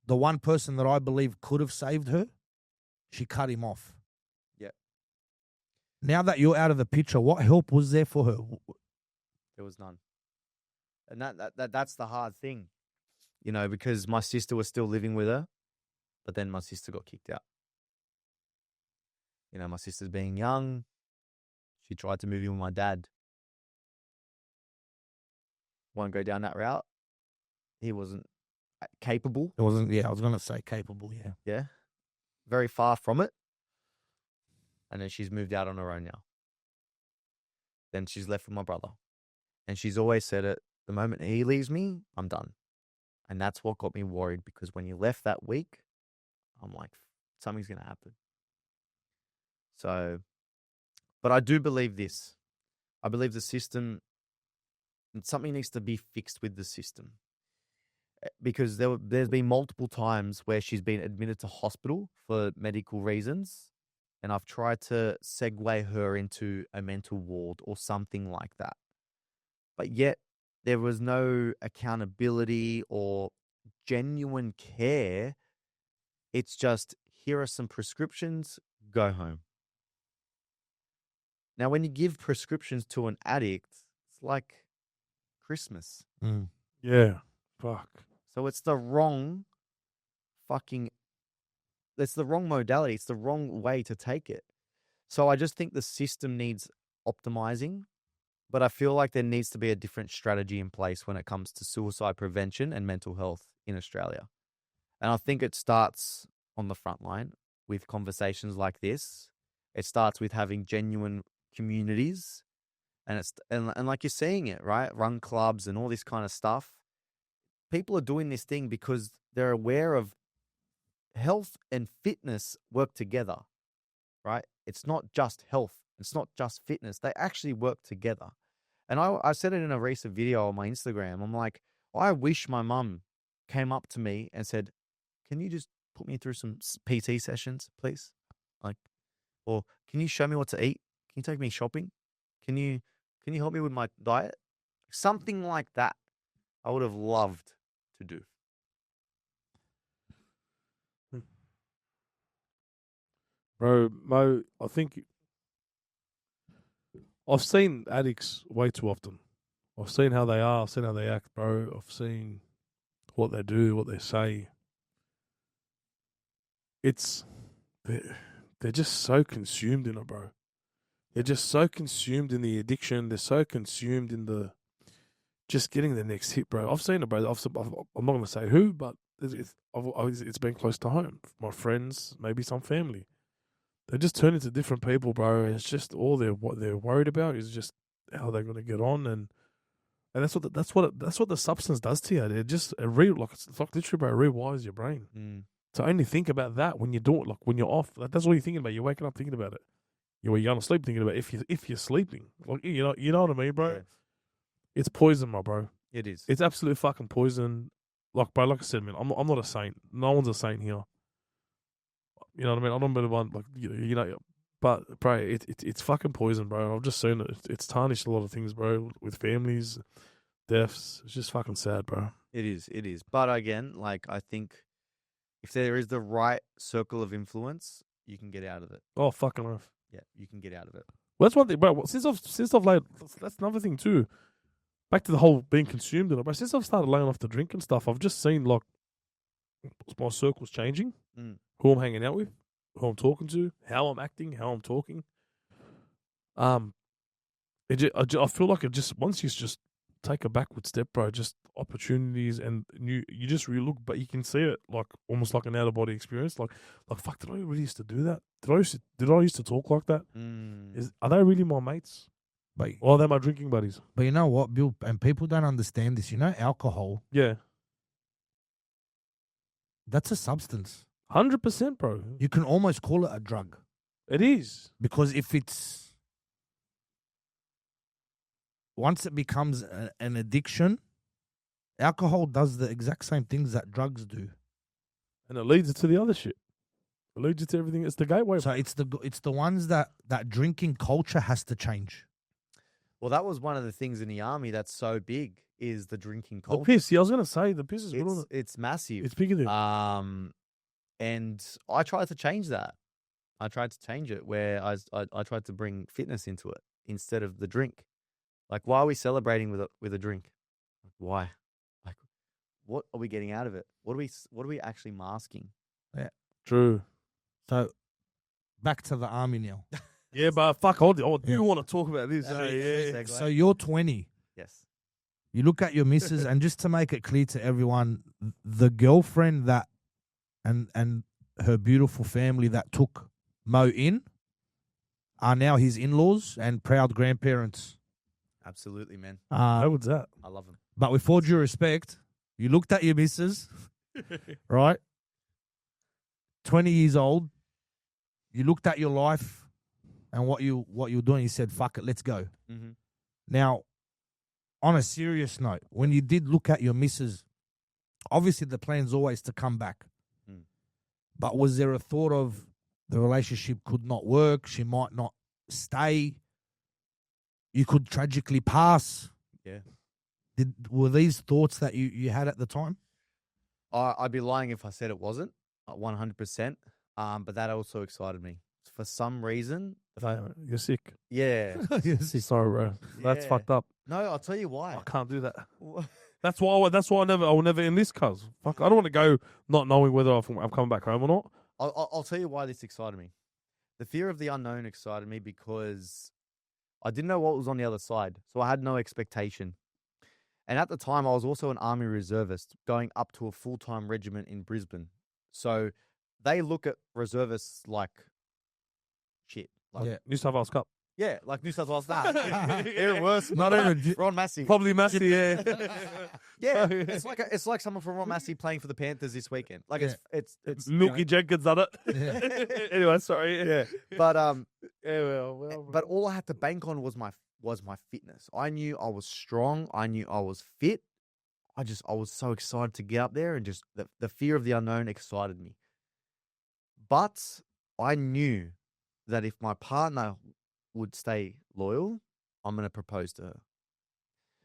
[SPEAKER 2] The one person that I believe could have saved her, she cut him off.
[SPEAKER 3] Yeah.
[SPEAKER 2] Now that you're out of the picture, what help was there for her?
[SPEAKER 3] There was none. And that's the hard thing, because my sister was still living with her, but then my sister got kicked out. My sister's being young. She tried to move in with my dad. Won't go down that route. He wasn't capable.
[SPEAKER 2] It wasn't, I was going to say capable, yeah.
[SPEAKER 3] Yeah. Very far from it. And then she's moved out on her own now. Then she's left with my brother. And she's always said it, the moment he leaves me, I'm done. And that's what got me worried, because when you left that week, I'm like, something's going to happen. So, but I do believe this. I believe the system, something needs to be fixed with the system. Because there's been multiple times where she's been admitted to hospital for medical reasons, and I've tried to segue her into a mental ward or something like that. But yet, there was no accountability or genuine care. It's just, here are some prescriptions, go home. Now, when you give prescriptions to an addict, it's like Christmas.
[SPEAKER 2] Mm.
[SPEAKER 1] Yeah. Fuck.
[SPEAKER 3] So it's the wrong modality. It's the wrong way to take it. So I just think the system needs optimizing, but I feel like there needs to be a different strategy in place when it comes to suicide prevention and mental health in Australia. And I think it starts on the front line with conversations like this. It starts with having genuine communities, and like you're seeing it, right? Run clubs and all this kind of stuff. People are doing this thing because they're aware of health and fitness work together, right? It's not just health. It's not just fitness. They actually work together. And I said it in a recent video on my Instagram. I'm like, I wish my mum came up to me and said, can you just put me through some PT sessions, please? Like, or can you show me what to eat? Can you take me shopping? Can you help me with my diet? Something like that. I would have loved to do.
[SPEAKER 1] Bro, Mo, I think I've seen addicts way too often. I've seen how they are. I've seen how they act, bro. I've seen what they do, what they say. They're just so consumed in it, bro. They're just so consumed in the addiction. They're so consumed in the just getting the next hit, bro. I've seen it, bro. I'm not going to say who, but it's been close to home. My friends, maybe some family. They just turn into different people, bro. And it's just what they're worried about is just how they're going to get on, and that's what the substance does to you. It's like literally, bro, rewires your brain to only think about that when you do it, like when you're off. That's all you're thinking about. You're waking up thinking about it. You're going to sleep thinking about it if you're sleeping. Like you know what I mean, bro. Yeah. It's poison, my bro.
[SPEAKER 3] It is.
[SPEAKER 1] It's absolute fucking poison. Like, bro, like I said, man, I'm not a saint. No one's a saint here. You know what I mean? I don't believe one, like, but bro, it's fucking poison, bro. I've just seen it. It's tarnished a lot of things, bro, with families, deaths. It's just fucking sad, bro.
[SPEAKER 3] It is. But again, like, I think if there is the right circle of influence, you can get out of it.
[SPEAKER 1] Oh, fucking earth.
[SPEAKER 3] Yeah, you can get out of it.
[SPEAKER 1] Well, that's one thing, bro. Since I've laid, that's another thing too. Back to the whole being consumed in it, bro. Since I've started laying off the drink and stuff, I've just seen like my circle's changing. Who I'm hanging out with, who I'm talking to, how I'm acting, how I'm talking. I feel like it just once you just take a backward step, bro, just opportunities and you just really look, but you can see it like almost like an out of body experience. Like fuck, did I really used to do that? Did I used to talk like that? Are they really my mates? Or are they my drinking buddies?
[SPEAKER 2] But you know what, Bill, and people don't understand this. You know, alcohol.
[SPEAKER 1] Yeah,
[SPEAKER 2] that's a substance.
[SPEAKER 1] 100%, bro.
[SPEAKER 2] You can almost call it a drug.
[SPEAKER 1] It is.
[SPEAKER 2] Because once it becomes an addiction, alcohol does the exact same things that drugs do.
[SPEAKER 1] And it leads it to the other shit. It leads you to everything. It's the gateway.
[SPEAKER 2] So it's the ones that drinking culture has to change.
[SPEAKER 3] Well, that was one of the things in the army that's so big is the drinking culture.
[SPEAKER 1] The piss. Yeah, I was going to say, the piss is good on it.
[SPEAKER 3] It's massive.
[SPEAKER 1] It's bigger than
[SPEAKER 3] and I tried to change that. I tried to change it where I tried to bring fitness into it instead of the drink. Like, why are we celebrating with a drink? Why? Like, what are we getting out of it? What are we actually masking?
[SPEAKER 2] Yeah,
[SPEAKER 1] true.
[SPEAKER 2] So, back to the army now.
[SPEAKER 1] Yeah, but fuck, I do want to talk about this.
[SPEAKER 2] So you're 20.
[SPEAKER 3] Yes.
[SPEAKER 2] You look at your missus, and just to make it clear to everyone, the girlfriend that and her beautiful family that took Mo in are now his in-laws and proud grandparents.
[SPEAKER 3] Absolutely, man.
[SPEAKER 1] How was that?
[SPEAKER 3] I love them.
[SPEAKER 2] But with all due respect, you looked at your missus, right? 20 years old. You looked at your life and what you're doing. You said, "Fuck it, let's go."
[SPEAKER 3] Mm-hmm.
[SPEAKER 2] Now, on a serious note, when you did look at your missus, obviously the plan's always to come back. But was there a thought of the relationship could not work? She might not stay. You could tragically pass.
[SPEAKER 3] Yeah.
[SPEAKER 2] Were these thoughts that you had at the time?
[SPEAKER 3] I'd be lying if I said it wasn't 100%. But that also excited me for some reason.
[SPEAKER 1] You're sick.
[SPEAKER 3] Yeah.
[SPEAKER 2] You're sick.
[SPEAKER 1] Sorry, bro. That's fucked up.
[SPEAKER 3] No, I'll tell you why.
[SPEAKER 1] I can't do that. That's why I will never enlist, cuz. Fuck, I don't want to go not knowing whether I'm coming back home or not.
[SPEAKER 3] I'll tell you why this excited me. The fear of the unknown excited me because I didn't know what was on the other side, so I had no expectation. And at the time, I was also an army reservist going up to a full-time regiment in Brisbane. So they look at reservists like shit. Like,
[SPEAKER 1] New South Wales Cup.
[SPEAKER 3] Yeah, like New South Wales. Nah, even worse.
[SPEAKER 2] Not even
[SPEAKER 3] Ron Massey.
[SPEAKER 1] Probably Massey, yeah.
[SPEAKER 3] Yeah, it's like someone from Ron Massey playing for the Panthers this weekend. Like it's
[SPEAKER 1] Milky Jenkins done it. Anyway, sorry.
[SPEAKER 3] yeah. But
[SPEAKER 1] well,
[SPEAKER 3] but all I had to bank on was my fitness. I knew I was strong. I knew I was fit. I was so excited to get up there, and just the fear of the unknown excited me. But I knew that if my partner would stay loyal, I'm going to propose to her.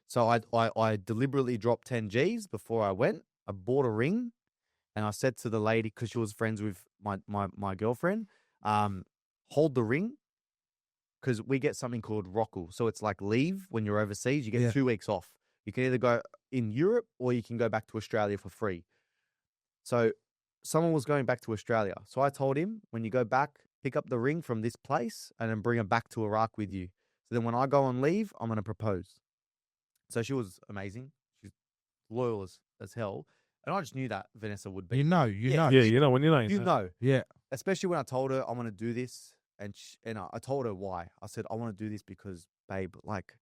[SPEAKER 3] So I deliberately dropped 10 G's before I went. I bought a ring, and I said to the lady, because she was friends with my girlfriend, hold the ring, because we get something called rockle. So it's like leave when you're overseas. You get 2 weeks off. You can either go in Europe or you can go back to Australia for free. So someone was going back to Australia. So I told him, when you go back, pick up the ring from this place and then bring it back to Iraq with you. So then when I go on leave, I'm going to propose. So she was amazing. She's loyal as hell. And I just knew that Vanessa would be.
[SPEAKER 2] You know.
[SPEAKER 1] Yeah, you know when you know.
[SPEAKER 3] You know.
[SPEAKER 2] Yeah.
[SPEAKER 3] Especially when I told her I'm going to do this. And I told her why. I said, I want to do this because, babe, like,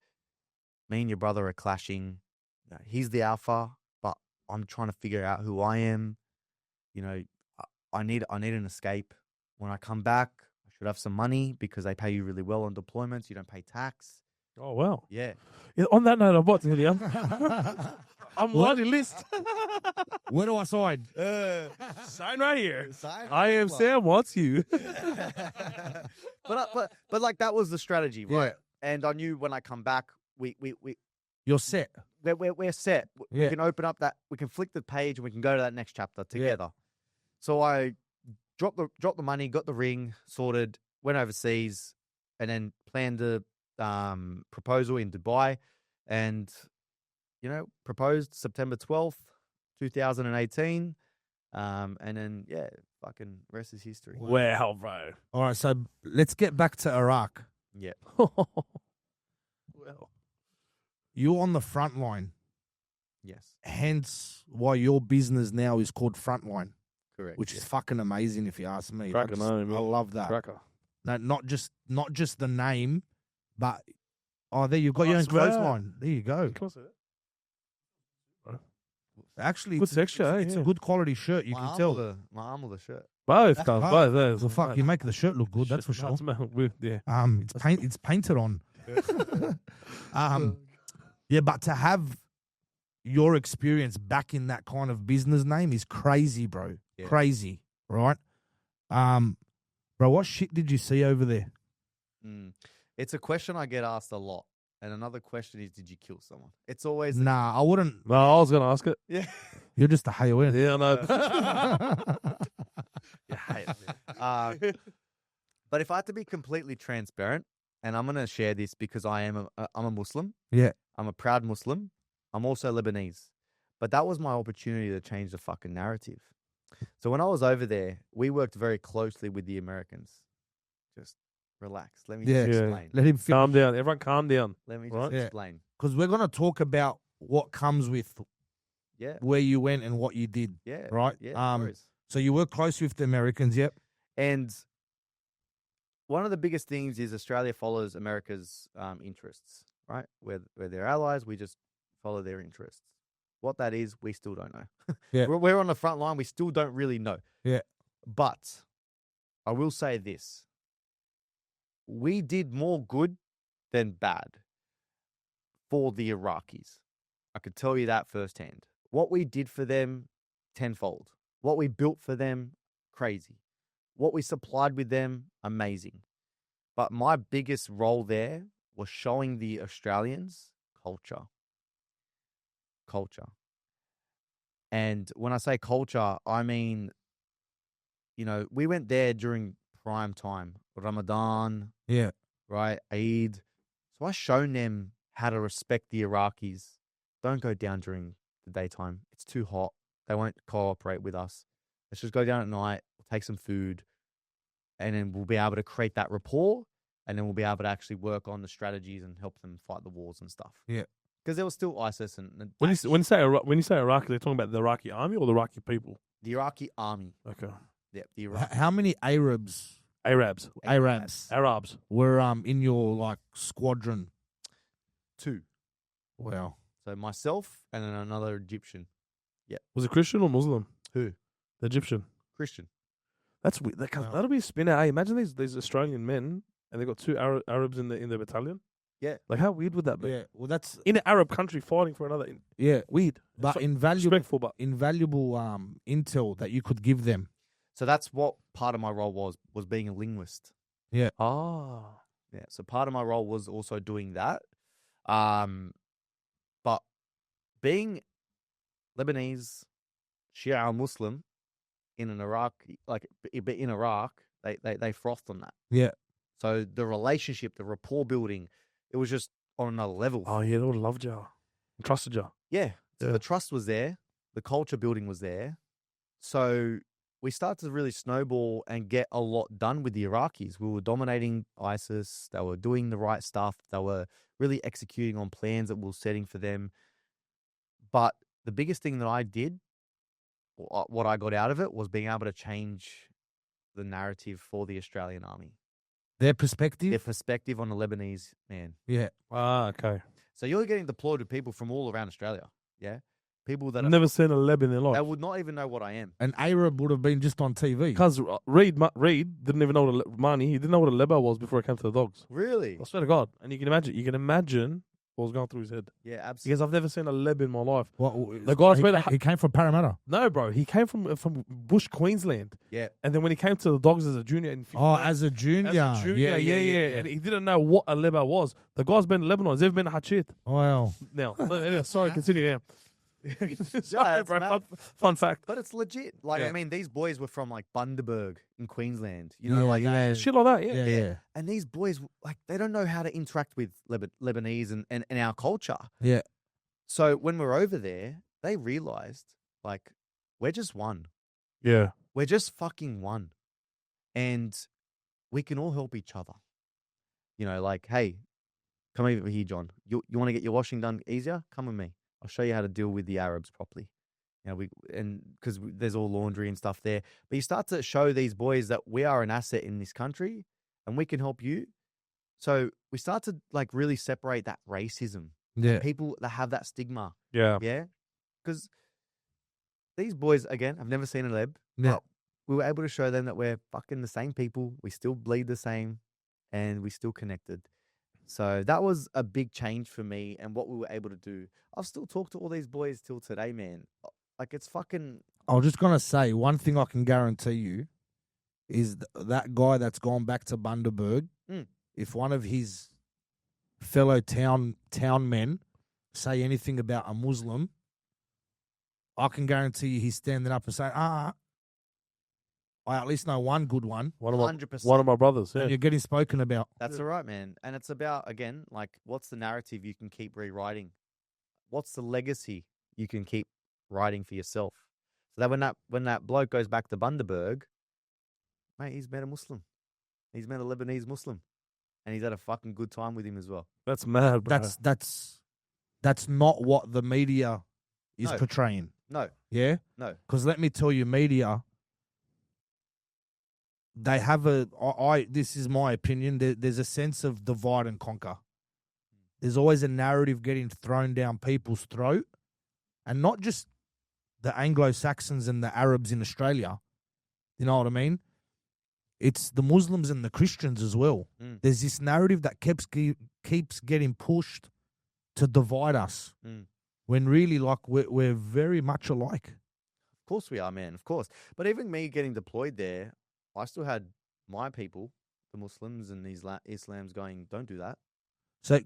[SPEAKER 3] me and your brother are clashing. You know, he's the alpha, but I'm trying to figure out who I am. You know, I need an escape. When I come back, I should have some money because they pay you really well on deployments. You don't pay tax.
[SPEAKER 1] Oh, well.
[SPEAKER 3] Yeah.
[SPEAKER 1] On that note, I've got to you. I'm bloody list.
[SPEAKER 2] Where do I sign?
[SPEAKER 1] Sign right here.
[SPEAKER 3] Sign?
[SPEAKER 1] I am Sam. What's you?
[SPEAKER 3] but like that was the strategy, right?
[SPEAKER 2] Yeah.
[SPEAKER 3] And I knew when I come back,
[SPEAKER 2] You're set.
[SPEAKER 3] we're set. We
[SPEAKER 2] Yeah.
[SPEAKER 3] can open up that. We can flick the page and we can go to that next chapter together. So I dropped the money, got the ring sorted, went overseas, and then planned the proposal in Dubai, and proposed September 12th, 2018, and then fucking rest is history.
[SPEAKER 1] Wow, bro.
[SPEAKER 2] All right, so let's get back to Iraq.
[SPEAKER 3] Yeah.
[SPEAKER 1] Well,
[SPEAKER 2] You're on the front line,
[SPEAKER 3] Yes.
[SPEAKER 2] hence why your business now is called Frontline,
[SPEAKER 3] Correct.
[SPEAKER 2] which is fucking amazing if you ask me.
[SPEAKER 1] Cracker name,
[SPEAKER 2] I
[SPEAKER 1] yeah.
[SPEAKER 2] love that.
[SPEAKER 1] cracker.
[SPEAKER 2] No, not just the name, but there you've got your own
[SPEAKER 1] swear.
[SPEAKER 2] clothesline. There you go.
[SPEAKER 1] Can I say that?
[SPEAKER 2] Actually,
[SPEAKER 1] Good texture,
[SPEAKER 2] it's
[SPEAKER 1] yeah.
[SPEAKER 2] a good quality shirt. You can tell.
[SPEAKER 3] My arm or the shirt.
[SPEAKER 1] Both, guys.
[SPEAKER 2] Oh,
[SPEAKER 1] Both. Those.
[SPEAKER 2] Well, fuck, you make the shirt look good. That's for sure.
[SPEAKER 1] Yeah.
[SPEAKER 2] It's painted on. Yeah, but to have your experience back in that kind of business name is crazy, bro.
[SPEAKER 3] Yeah.
[SPEAKER 2] Crazy, right? Bro, what shit did you see over there?
[SPEAKER 3] It's a question I get asked a lot. And another question is, did you kill someone? It's always
[SPEAKER 2] Nah, I wouldn't.
[SPEAKER 1] No, I was going to ask it.
[SPEAKER 3] yeah.
[SPEAKER 2] You're just a haywin.
[SPEAKER 1] Yeah, I know.
[SPEAKER 3] But if I had to be completely transparent, and I'm going to share this because I'm a Muslim.
[SPEAKER 2] Yeah.
[SPEAKER 3] I'm a proud Muslim. I'm also Lebanese. But that was my opportunity to change the fucking narrative. So when I was over there, we worked very closely with the Americans. Just relax. Let me just explain.
[SPEAKER 2] Let him finish.
[SPEAKER 1] Calm down. Everyone calm down.
[SPEAKER 3] Let me
[SPEAKER 1] Right?
[SPEAKER 3] just
[SPEAKER 2] Yeah.
[SPEAKER 3] explain.
[SPEAKER 2] Because we're going to talk about what comes with
[SPEAKER 3] Yeah.
[SPEAKER 2] where you went and what you did,
[SPEAKER 3] Yeah.
[SPEAKER 2] right?
[SPEAKER 3] Yeah. no worries.
[SPEAKER 2] So you work close with the Americans, yep.
[SPEAKER 3] And one of the biggest things is Australia follows America's interests, right? We're their allies. We just follow their interests. What that is, we still don't know.
[SPEAKER 2] Yeah.
[SPEAKER 3] We're on the front line. We still don't really know.
[SPEAKER 2] Yeah.
[SPEAKER 3] But I will say this. We did more good than bad for the Iraqis. I could tell you that firsthand. What we did for them, tenfold. What we built for them, crazy. What we supplied with them, amazing. But my biggest role there was showing the Australians culture. Culture. And when I say culture, I mean, we went there during prime time, Ramadan,
[SPEAKER 2] Yeah.
[SPEAKER 3] right? Eid. So I shown them how to respect the Iraqis. Don't go down during the daytime. It's too hot. They won't cooperate with us. Let's just go down at night. We'll take some food. And then we'll be able to create that rapport. And then we'll be able to actually work on the strategies and help them fight the wars and stuff.
[SPEAKER 2] Yeah.
[SPEAKER 3] Because there was still ISIS and
[SPEAKER 1] When you say Iraqi, they're talking about the Iraqi army or the Iraqi people?
[SPEAKER 3] the Iraqi army.
[SPEAKER 1] Okay.
[SPEAKER 3] Yeah, the Iraqi.
[SPEAKER 2] How many Arabs
[SPEAKER 1] Arabs.
[SPEAKER 2] Arabs were in your like squadron.
[SPEAKER 3] 2.
[SPEAKER 2] Wow.
[SPEAKER 3] So myself and then another Egyptian.
[SPEAKER 1] Was it Christian or Muslim?
[SPEAKER 3] Who?
[SPEAKER 1] The Egyptian.
[SPEAKER 3] Christian.
[SPEAKER 1] That's weird. That'll be a spinner. Hey, imagine these Australian men and they've got 2 Arabs in the battalion.
[SPEAKER 3] Yeah.
[SPEAKER 1] Like how weird would that be?
[SPEAKER 2] Yeah. Well, that's
[SPEAKER 1] In an Arab country fighting for another.
[SPEAKER 2] yeah.
[SPEAKER 1] Weird.
[SPEAKER 2] But
[SPEAKER 1] So-
[SPEAKER 2] invaluable,
[SPEAKER 1] respectful, but
[SPEAKER 2] invaluable intel that you could give them.
[SPEAKER 3] So that's what part of my role was being a linguist.
[SPEAKER 1] ah,
[SPEAKER 3] Yeah. So part of my role was also doing that. But being Lebanese, Shia Muslim in an Iraq, like in Iraq, they frothed on that.
[SPEAKER 2] Yeah.
[SPEAKER 3] So the relationship, the rapport building, it was just on another level.
[SPEAKER 1] oh yeah, they would have loved you, and trusted you.
[SPEAKER 3] Yeah. So
[SPEAKER 1] Yeah.
[SPEAKER 3] the trust was there, the culture building was there. So we started to really snowball and get a lot done with the Iraqis. We were dominating ISIS. They were doing the right stuff. They were really executing on plans that we were setting for them. But the biggest thing that I did, what I got out of it, was being able to change the narrative for the Australian army,
[SPEAKER 2] Their perspective.
[SPEAKER 3] their perspective on the Lebanese man.
[SPEAKER 2] Yeah.
[SPEAKER 1] Ah, okay.
[SPEAKER 3] So you're getting deployed with people from all around Australia. Yeah. People that
[SPEAKER 1] I've never seen a Leb in their
[SPEAKER 3] they
[SPEAKER 1] life.
[SPEAKER 3] would not even know what I am.
[SPEAKER 2] An Arab would have been just on TV.
[SPEAKER 1] Because Reed didn't even know what Marnie. He didn't know what a Leba was before it came to the dogs.
[SPEAKER 3] Really?
[SPEAKER 1] I swear to God. And you can imagine what was going through his head.
[SPEAKER 3] Yeah, absolutely.
[SPEAKER 1] Because I've never seen a Leb in my life.
[SPEAKER 2] What,
[SPEAKER 1] The guys where
[SPEAKER 2] he came from Parramatta.
[SPEAKER 1] No, bro. He came from Bush, Queensland.
[SPEAKER 3] Yeah.
[SPEAKER 1] And then when he came to the dogs as a junior,
[SPEAKER 2] Oh, as a junior.
[SPEAKER 1] yeah. And he didn't know what a Leba was. The guy's been in Lebanon. He's ever been to Hachit.
[SPEAKER 2] Wow.
[SPEAKER 1] Now, anyway, sorry, continue now. Sorry,
[SPEAKER 3] that's
[SPEAKER 1] bro.
[SPEAKER 3] mad.
[SPEAKER 1] Fun fact.
[SPEAKER 3] But it's legit. Like,
[SPEAKER 1] Yeah.
[SPEAKER 3] I mean, these boys were from like Bundaberg in Queensland. You know, like
[SPEAKER 1] Shit like that, yeah.
[SPEAKER 2] Yeah.
[SPEAKER 3] and these boys, like, they don't know how to interact with Lebanese and our culture.
[SPEAKER 2] Yeah.
[SPEAKER 3] So when we're over there, they realized, like, we're just one.
[SPEAKER 1] Yeah.
[SPEAKER 3] We're just fucking one. And we can all help each other. You know, like, hey, come over here, John. You want to get your washing done easier? Come with me. I'll show you how to deal with the Arabs properly. You know, because there's all laundry and stuff there. But you start to show these boys that we are an asset in this country and we can help you. So we start to like really separate that racism.
[SPEAKER 2] Yeah.
[SPEAKER 3] People that have that stigma.
[SPEAKER 1] Yeah.
[SPEAKER 3] Yeah. Because these boys, again, I've never seen a Leb.
[SPEAKER 2] Yeah.
[SPEAKER 3] But we were able to show them that we're fucking the same people. We still bleed the same and we still connected. So that was a big change for me and what we were able to do. I've still talked to all these boys till today, man. Like, it's fucking...
[SPEAKER 2] I was just going to say, one thing I can guarantee you is that guy that's gone back to Bundaberg, if one of his fellow town men say anything about a Muslim, I can guarantee you he's standing up and saying, I at least know one good one.
[SPEAKER 3] 100%.
[SPEAKER 1] One of my brothers, yeah.
[SPEAKER 2] And you're getting spoken about.
[SPEAKER 3] That's all right, man. And it's about, again, like, what's the narrative you can keep rewriting? What's the legacy you can keep writing for yourself? So that when that bloke goes back to Bundaberg, mate, he's met a Muslim. He's met a Lebanese Muslim. And he's had a fucking good time with him as well.
[SPEAKER 1] That's mad, bro.
[SPEAKER 2] That's not what the media is
[SPEAKER 3] No.
[SPEAKER 2] portraying.
[SPEAKER 3] No,
[SPEAKER 2] Yeah?
[SPEAKER 3] no.
[SPEAKER 2] Because let me tell you, media, they have this is my opinion, there's a sense of divide and conquer. There's always a narrative getting thrown down people's throat, and not just the Anglo-Saxons and the Arabs in Australia. You know what I mean? It's the Muslims and the Christians as well. There's this narrative that keeps getting pushed to divide us, when really, like, we're very much alike.
[SPEAKER 3] Of course we are, man. Of course. But even me getting deployed there, I still had my people, the Muslims and these Islams, going, don't do that.
[SPEAKER 2] So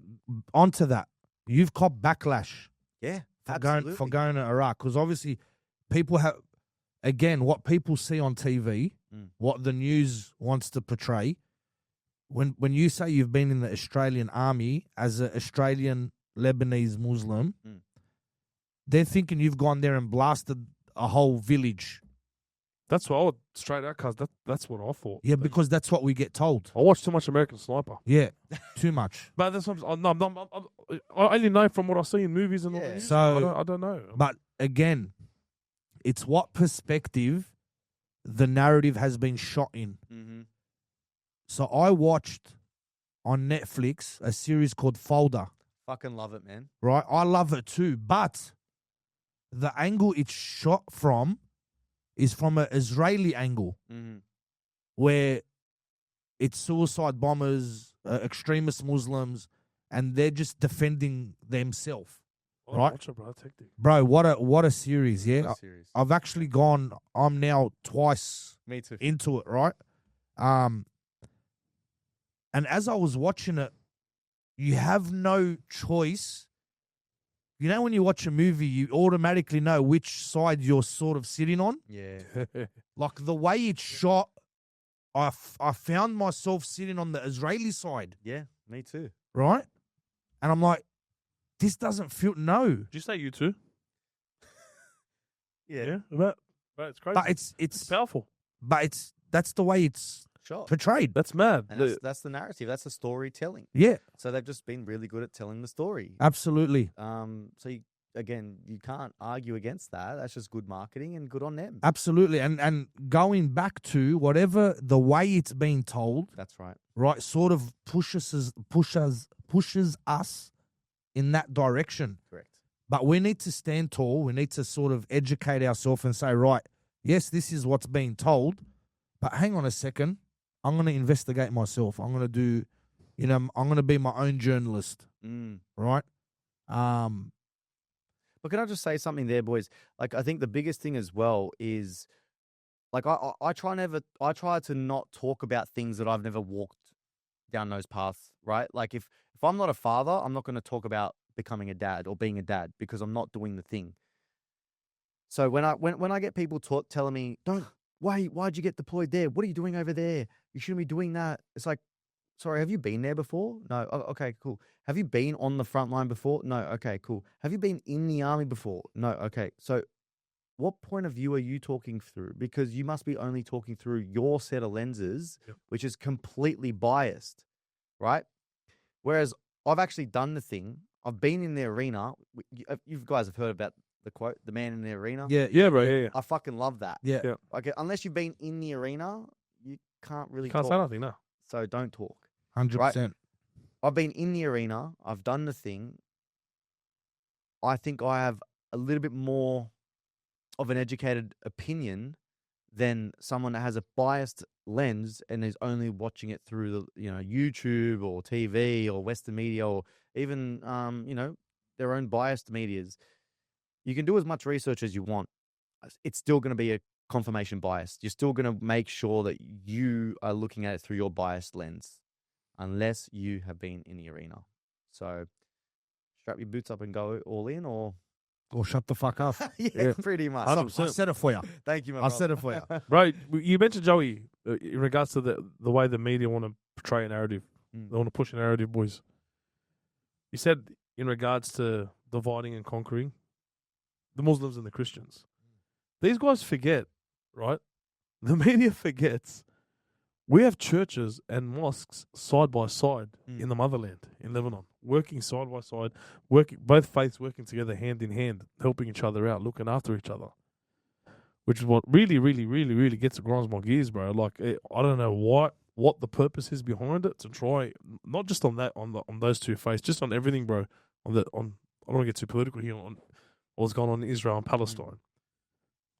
[SPEAKER 2] onto that, you've copped backlash
[SPEAKER 3] Yeah,
[SPEAKER 2] for
[SPEAKER 3] absolutely.
[SPEAKER 2] going to Iraq, because obviously people have, again, what people see on TV, what the news wants to portray. When you say you've been in the Australian army as an Australian Lebanese Muslim, they're thinking you've gone there and blasted a whole village.
[SPEAKER 1] That's what I would straight out, cuz that's what I thought.
[SPEAKER 2] Yeah, because that's what we get told.
[SPEAKER 1] I watch too much American Sniper.
[SPEAKER 2] Yeah, too much.
[SPEAKER 1] But that's what I only know from what I see in movies and all
[SPEAKER 3] Yeah.
[SPEAKER 1] that.
[SPEAKER 2] So-
[SPEAKER 1] I don't know.
[SPEAKER 2] But again, it's what perspective the narrative has been shot in.
[SPEAKER 3] Mm-hmm.
[SPEAKER 2] So I watched on Netflix a series called Faour.
[SPEAKER 3] Fucking love it, man.
[SPEAKER 2] Right, I love it too, but the angle it's shot from is from an Israeli angle,
[SPEAKER 3] Mm-hmm.
[SPEAKER 2] where it's suicide bombers, extremist Muslims, and they're just defending themselves.
[SPEAKER 1] Oh,
[SPEAKER 2] Right.
[SPEAKER 1] watch it, bro. Hectic.
[SPEAKER 2] Bro, what a series, yeah.
[SPEAKER 3] Series.
[SPEAKER 2] I've actually gone. I'm now twice
[SPEAKER 3] Me too.
[SPEAKER 2] into it, right? And as I was watching it, you have no choice. You know, when you watch a movie, you automatically know which side you're sort of sitting on.
[SPEAKER 3] Yeah.
[SPEAKER 2] Like the way it's shot, I found myself sitting on the Israeli side,
[SPEAKER 3] Yeah, me too.
[SPEAKER 2] right? And I'm like, this doesn't feel
[SPEAKER 1] Did you say you too?
[SPEAKER 3] Yeah.
[SPEAKER 1] But it's crazy.
[SPEAKER 2] but
[SPEAKER 1] It's
[SPEAKER 2] it's
[SPEAKER 1] powerful.
[SPEAKER 2] but that's the way it's
[SPEAKER 3] Sure.
[SPEAKER 2] portrayed.
[SPEAKER 1] That's mad.
[SPEAKER 3] And that's the narrative. That's the storytelling.
[SPEAKER 2] Yeah,
[SPEAKER 3] So they've just been really good at telling the story.
[SPEAKER 2] absolutely.
[SPEAKER 3] So you can't argue against that. That's just good marketing and good on them.
[SPEAKER 2] Absolutely. And going back to whatever the way it's being told,
[SPEAKER 3] That's right.
[SPEAKER 2] right, sort of pushes us in that direction.
[SPEAKER 3] Correct.
[SPEAKER 2] But we need to stand tall. We need to sort of educate ourselves and say, right, yes, this is what's being told, but hang on a second. I'm going to investigate myself. I'm going to do, I'm going to be my own journalist, right?
[SPEAKER 3] But can I just say something there, boys? Like, I think the biggest thing as well is, like, I try to not talk about things that I've never walked down those paths, right? Like, if I'm not a father, I'm not going to talk about becoming a dad or being a dad because I'm not doing the thing. So when I get people telling me, why'd you get deployed there? What are you doing over there? You shouldn't be doing that. It's like, sorry, have you been there before? No. Oh, okay, cool. Have you been on the front line before? No. Okay, cool. Have you been in the army before? No. Okay. So what point of view are you talking through? Because you must be only talking through your set of lenses,
[SPEAKER 1] Yep.
[SPEAKER 3] which is completely biased, right? Whereas I've actually done the thing. I've been in the arena. You guys have heard about the quote, the man in the arena?
[SPEAKER 1] Yeah, bro. Yeah.
[SPEAKER 3] I fucking love that.
[SPEAKER 2] Yeah.
[SPEAKER 1] Yeah.
[SPEAKER 3] Okay, unless you've been in the arena, you can't really
[SPEAKER 1] Can't
[SPEAKER 3] talk.
[SPEAKER 1] say nothing, no.
[SPEAKER 3] So don't talk.
[SPEAKER 2] 100%.
[SPEAKER 3] I've been in the arena. I've done the thing. I think I have a little bit more of an educated opinion than someone that has a biased lens and is only watching it through the YouTube or TV or Western media or even their own biased medias. You can do as much research as you want. It's still going to be a confirmation bias. You're still going to make sure that you are looking at it through your biased lens, unless you have been in the arena. So strap your boots up and go all in, or
[SPEAKER 2] shut the fuck up.
[SPEAKER 3] yeah, pretty much.
[SPEAKER 2] I said it for you.
[SPEAKER 3] Thank you, my
[SPEAKER 2] I
[SPEAKER 3] brother.
[SPEAKER 2] said it for you.
[SPEAKER 1] Bro, you mentioned Joey in regards to the way the media want to portray a narrative. They want to push a narrative, boys. You said in regards to dividing and conquering the Muslims and the Christians. These guys forget, right? The media forgets we have churches and mosques side by side in the motherland, in Lebanon, working side by side, both faiths working together hand in hand, helping each other out, looking after each other. Which is what really, really, really, really grinds my gears, bro. Like, I don't know what the purpose is behind it, to try not just on that on those two faiths, just on everything, bro. I don't want to get too political here on what's going on in Israel and Palestine.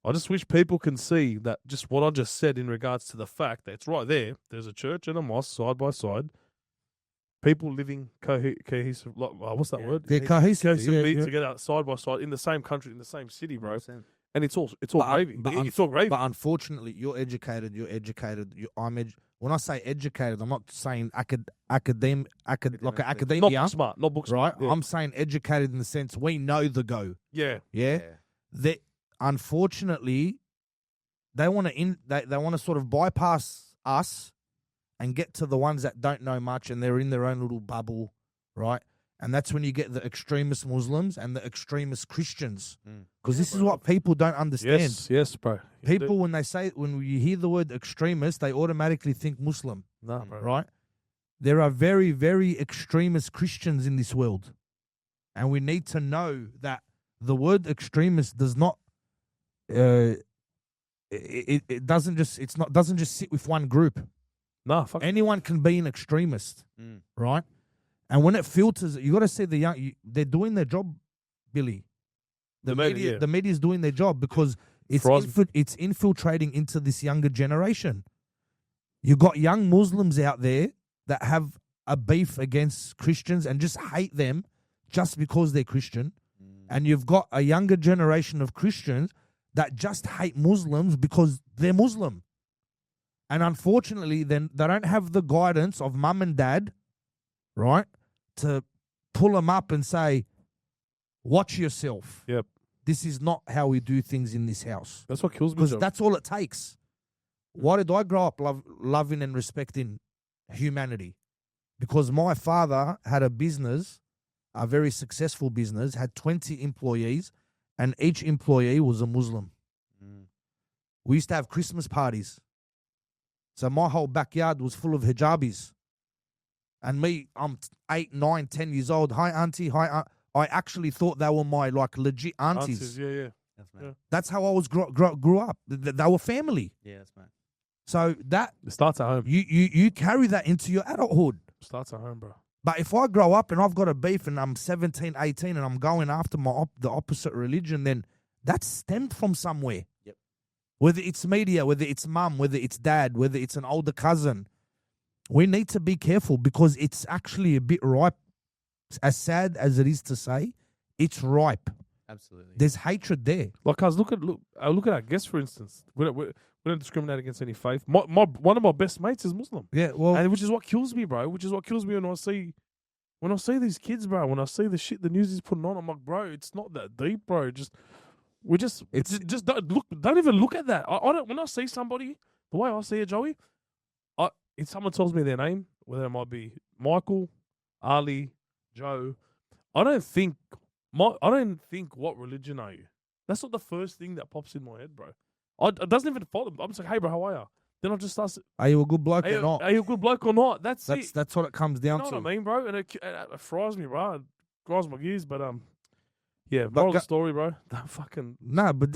[SPEAKER 1] I just wish people can see that just what I just said in regards to the fact that it's right there. There's a church and a mosque side by side. People living cohesive, what's that word?
[SPEAKER 2] They're cohesive.
[SPEAKER 1] Cohesively
[SPEAKER 2] Yeah.
[SPEAKER 1] together side by side in the same country, in the same city, bro.
[SPEAKER 3] 100%.
[SPEAKER 1] And it's all gravy. It's all gravy.
[SPEAKER 2] But unfortunately, you're educated. When I say educated, I'm not saying like an academia.
[SPEAKER 1] Not smart, not book
[SPEAKER 2] Right?
[SPEAKER 1] smart. Yeah.
[SPEAKER 2] I'm saying educated in the sense we know the go.
[SPEAKER 1] Yeah.
[SPEAKER 2] Yeah. That unfortunately they want to sort of bypass us and get to the ones that don't know much and they're in their own little bubble, right? And that's when you get the extremist Muslims and the extremist Christians, because this is what people don't understand.
[SPEAKER 1] Yes, bro.
[SPEAKER 2] People, when you hear the word extremist, they automatically think Muslim,
[SPEAKER 1] Nah, bro.
[SPEAKER 2] right? There are very, very extremist Christians in this world, and we need to know that the word extremist does not. It doesn't just sit with one group.
[SPEAKER 1] Nah, fuck.
[SPEAKER 2] Anyone can be an extremist,
[SPEAKER 3] Mm.
[SPEAKER 2] right? And when it filters, you got to see the young. They're doing their job, Billy.
[SPEAKER 1] The media, yeah.
[SPEAKER 2] The media is doing their job because it's it's infiltrating into this younger generation. You got young Muslims out there that have a beef against Christians and just hate them just because they're Christian. And you've got a younger generation of Christians that just hate Muslims because they're Muslim. And unfortunately, then they don't have the guidance of mum and dad, right, to pull them up and say, watch yourself.
[SPEAKER 1] Yep.
[SPEAKER 2] This is not how we do things in this house.
[SPEAKER 1] That's what kills me.
[SPEAKER 2] Because that's all it takes. Why did I grow up loving and respecting humanity? Because my father had a business, a very successful business, had 20 employees, and each employee was a Muslim. We used to have Christmas parties. So my whole backyard was full of hijabis. And me, I'm 8, 9, 10 years old. Hi, auntie. Hi, aunt. I actually thought they were my legit aunties.
[SPEAKER 1] Yeah.
[SPEAKER 3] That's mad.
[SPEAKER 2] That's how I was grew up. They were family.
[SPEAKER 3] Yeah, that's mad.
[SPEAKER 2] So that
[SPEAKER 1] It starts at home.
[SPEAKER 2] you carry that into your adulthood.
[SPEAKER 1] Starts at home, bro.
[SPEAKER 2] But if I grow up and I've got a beef and I'm 17, 18 and I'm going after the opposite religion, then that's stemmed from somewhere.
[SPEAKER 3] Yep.
[SPEAKER 2] Whether it's media, whether it's mum, whether it's dad, whether it's an older cousin, we need to be careful because it's actually a bit ripe. As sad as it is to say, it's ripe.
[SPEAKER 3] Absolutely.
[SPEAKER 2] There's hatred there.
[SPEAKER 1] Like, guys, look at our guests, for instance. We don't discriminate against any faith. One of my best mates is Muslim.
[SPEAKER 2] Yeah, well,
[SPEAKER 1] And which is what kills me, bro. Which is what kills me when I see these kids, bro. When I see the shit the news is putting on, I'm like, bro, it's not that deep, bro. Just don't even look at that. I don't. When I see somebody, the way I see it, Joey, if someone tells me their name, whether it might be Michael, Ali, Joe, I don't think what religion are you? That's not the first thing that pops in my head, bro. It doesn't even follow. I'm just like, hey, bro, how are you? Then I just start.
[SPEAKER 2] Are you a good bloke or not?
[SPEAKER 1] Are you a good bloke or not? That's it.
[SPEAKER 2] That's what it comes down
[SPEAKER 1] You know
[SPEAKER 2] to.
[SPEAKER 1] what I mean, bro? And it fries me, bro. It grinds my gears, but yeah.
[SPEAKER 2] But
[SPEAKER 1] Moral of the story, bro. Don't fucking.
[SPEAKER 2] No, but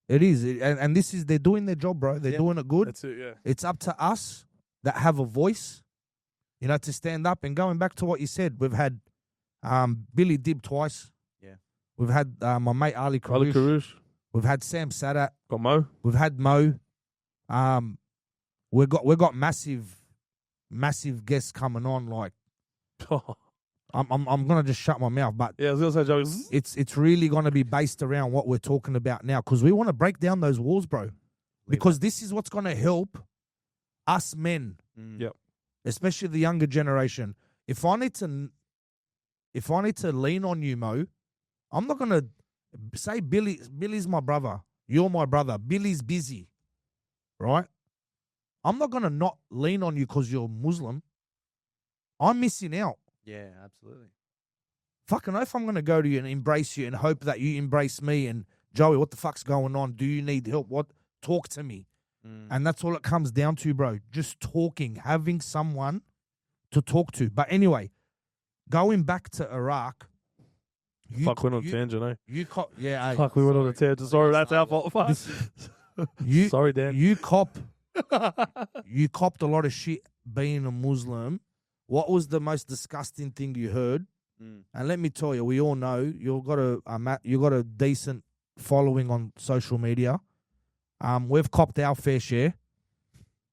[SPEAKER 2] it is, and this is they're doing their job, bro. They're doing it good.
[SPEAKER 1] That's it. Yeah.
[SPEAKER 2] It's up to us that have a voice, to stand up. And going back to what you said, we've had Billy Dib twice.
[SPEAKER 3] Yeah.
[SPEAKER 2] We've had my mate Ali Karush. We've had Sam Sadat.
[SPEAKER 1] Got Mo.
[SPEAKER 2] We've had Mo. We've got massive guests coming on. Like, I'm gonna just shut my mouth, but
[SPEAKER 1] Yeah, I was gonna say, Joey.
[SPEAKER 2] it's really gonna be based around what we're talking about now because we want to break down those walls, bro. Because this is what's gonna help us men,
[SPEAKER 1] Yep.
[SPEAKER 2] especially the younger generation. If I need to lean on you, Mo, I'm not gonna say Billy's my brother. You're my brother. Billy's busy, right? I'm not gonna not lean on you because you're Muslim. I'm missing out.
[SPEAKER 3] Yeah, absolutely.
[SPEAKER 2] Fucking oath I'm going to go to you and embrace you and hope that you embrace me. And Joey, what the fuck's going on? Do you need help? What? Talk to me. And that's all it comes down to, bro. Just talking, having someone to talk to. But anyway, going back to Iraq.
[SPEAKER 1] Fuck, went on a tangent, eh?
[SPEAKER 2] Yeah.
[SPEAKER 1] Fuck, we went on a tangent. Sorry, that's our fault. Fuck. Sorry, Dan.
[SPEAKER 2] You copped a lot of shit being a Muslim. What was the most disgusting thing you heard? And let me tell you, we all know you've got a decent following on social media. We've copped our fair share.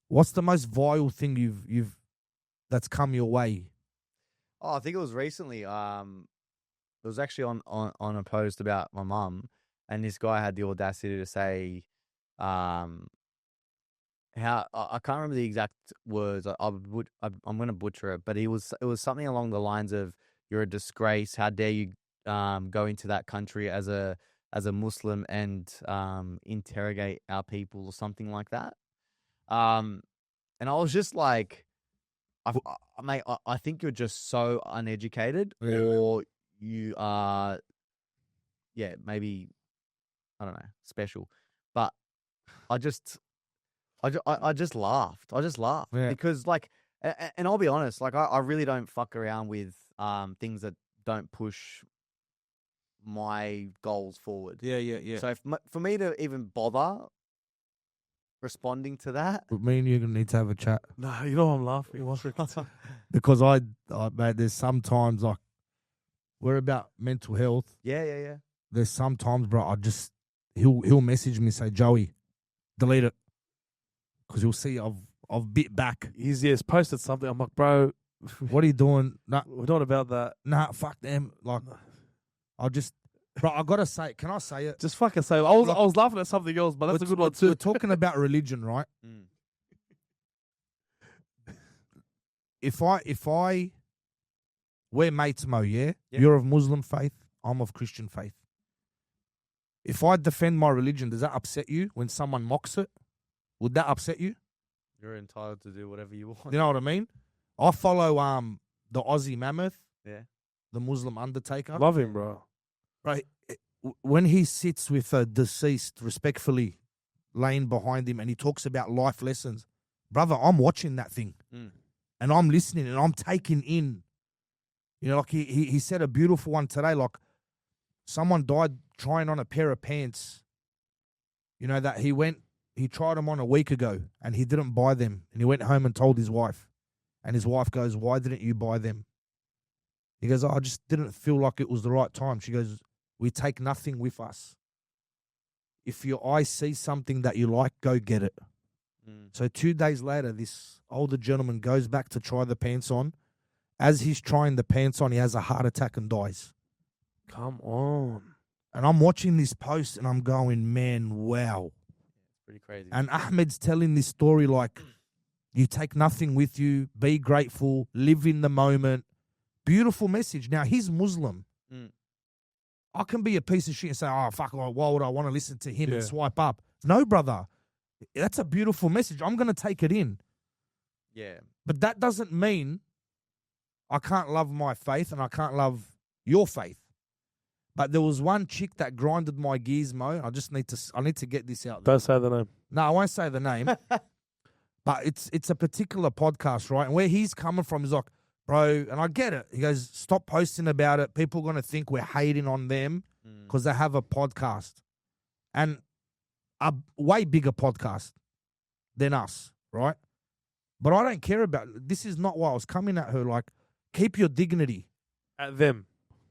[SPEAKER 2] What's the most vile thing you've that's come your way?
[SPEAKER 3] Oh, I think it was recently. It was actually on a post about my mum, and this guy had the audacity to say, how I can't remember the exact words. I'm going to butcher it, but it was something along the lines of, "You're a disgrace. How dare you go into that country as a Muslim and interrogate our people," or something like that. And I was just like, mate, I think you're just so uneducated, or you are, maybe, I don't know, special. But I just laughed. Because, like, and I'll be honest, like, I really don't fuck around with things that don't push my goals forward.
[SPEAKER 2] Yeah.
[SPEAKER 3] So for me to even bother responding to that.
[SPEAKER 2] But me and you are gonna need to have a chat
[SPEAKER 1] No, you know I'm laughing. What's it?
[SPEAKER 2] because I mate, there's sometimes like we're about mental health.
[SPEAKER 3] Yeah.
[SPEAKER 2] There's sometimes, bro, he'll message me and say, Joey, delete it, because he'll see I've bit back.
[SPEAKER 1] He's posted something. I'm like, bro,
[SPEAKER 2] What are you doing? Nah,
[SPEAKER 1] we're not about that.
[SPEAKER 2] fuck them. Like, bro, I gotta say, can I say it?
[SPEAKER 1] Just fucking say. I was laughing at something else, but that's a good one
[SPEAKER 2] We're
[SPEAKER 1] too.
[SPEAKER 2] talking about religion, right?
[SPEAKER 3] Mm.
[SPEAKER 2] If we're mates, Mo, yeah?
[SPEAKER 3] Yeah.
[SPEAKER 2] You're of Muslim faith, I'm of Christian faith. If I defend my religion, does that upset you when someone mocks it? Would that upset you?
[SPEAKER 3] You're entitled to do whatever you want.
[SPEAKER 2] You know what I mean? I follow the Aussie Mammoth,
[SPEAKER 3] Yeah.
[SPEAKER 2] the Muslim Undertaker.
[SPEAKER 1] Love him, bro.
[SPEAKER 2] Right. When he sits with a deceased respectfully laying behind him and he talks about life lessons, brother, I'm watching that thing and I'm listening and I'm taking in. You know, like he said a beautiful one today, like someone died trying on a pair of pants, you know, that he tried them on a week ago and he didn't buy them. And he went home and told his wife. And his wife goes, why didn't you buy them? He goes, I just didn't feel like it was the right time. She goes, we take nothing with us. If your eyes see something that you like, go get it. So 2 days later, this older gentleman goes back to try the pants on. As he's trying the pants on, he has a heart attack and dies.
[SPEAKER 1] Come on.
[SPEAKER 2] And I'm watching this post and I'm going, man, wow.
[SPEAKER 3] Pretty crazy.
[SPEAKER 2] And Ahmed's telling this story like, you take nothing with you, be grateful, live in the moment. Beautiful message. Now, he's Muslim. I can be a piece of shit and say, oh, fuck, why would I want to listen to him and swipe up? No, brother. That's a beautiful message. I'm going to take it in.
[SPEAKER 3] Yeah.
[SPEAKER 2] But that doesn't mean I can't love my faith and I can't love your faith. But there was one chick that grinded my gears, Mo. I need to get this out there.
[SPEAKER 1] Don't say the name.
[SPEAKER 2] No, I won't say the name. But it's a particular podcast, right? And where he's coming from is like, bro, and I get it. He goes, stop posting about it. People are going to think we're hating on them because they have a podcast. And a way bigger podcast than us, right? But I don't care about it. This is not why I was coming at her. Like, keep your dignity.
[SPEAKER 1] At them.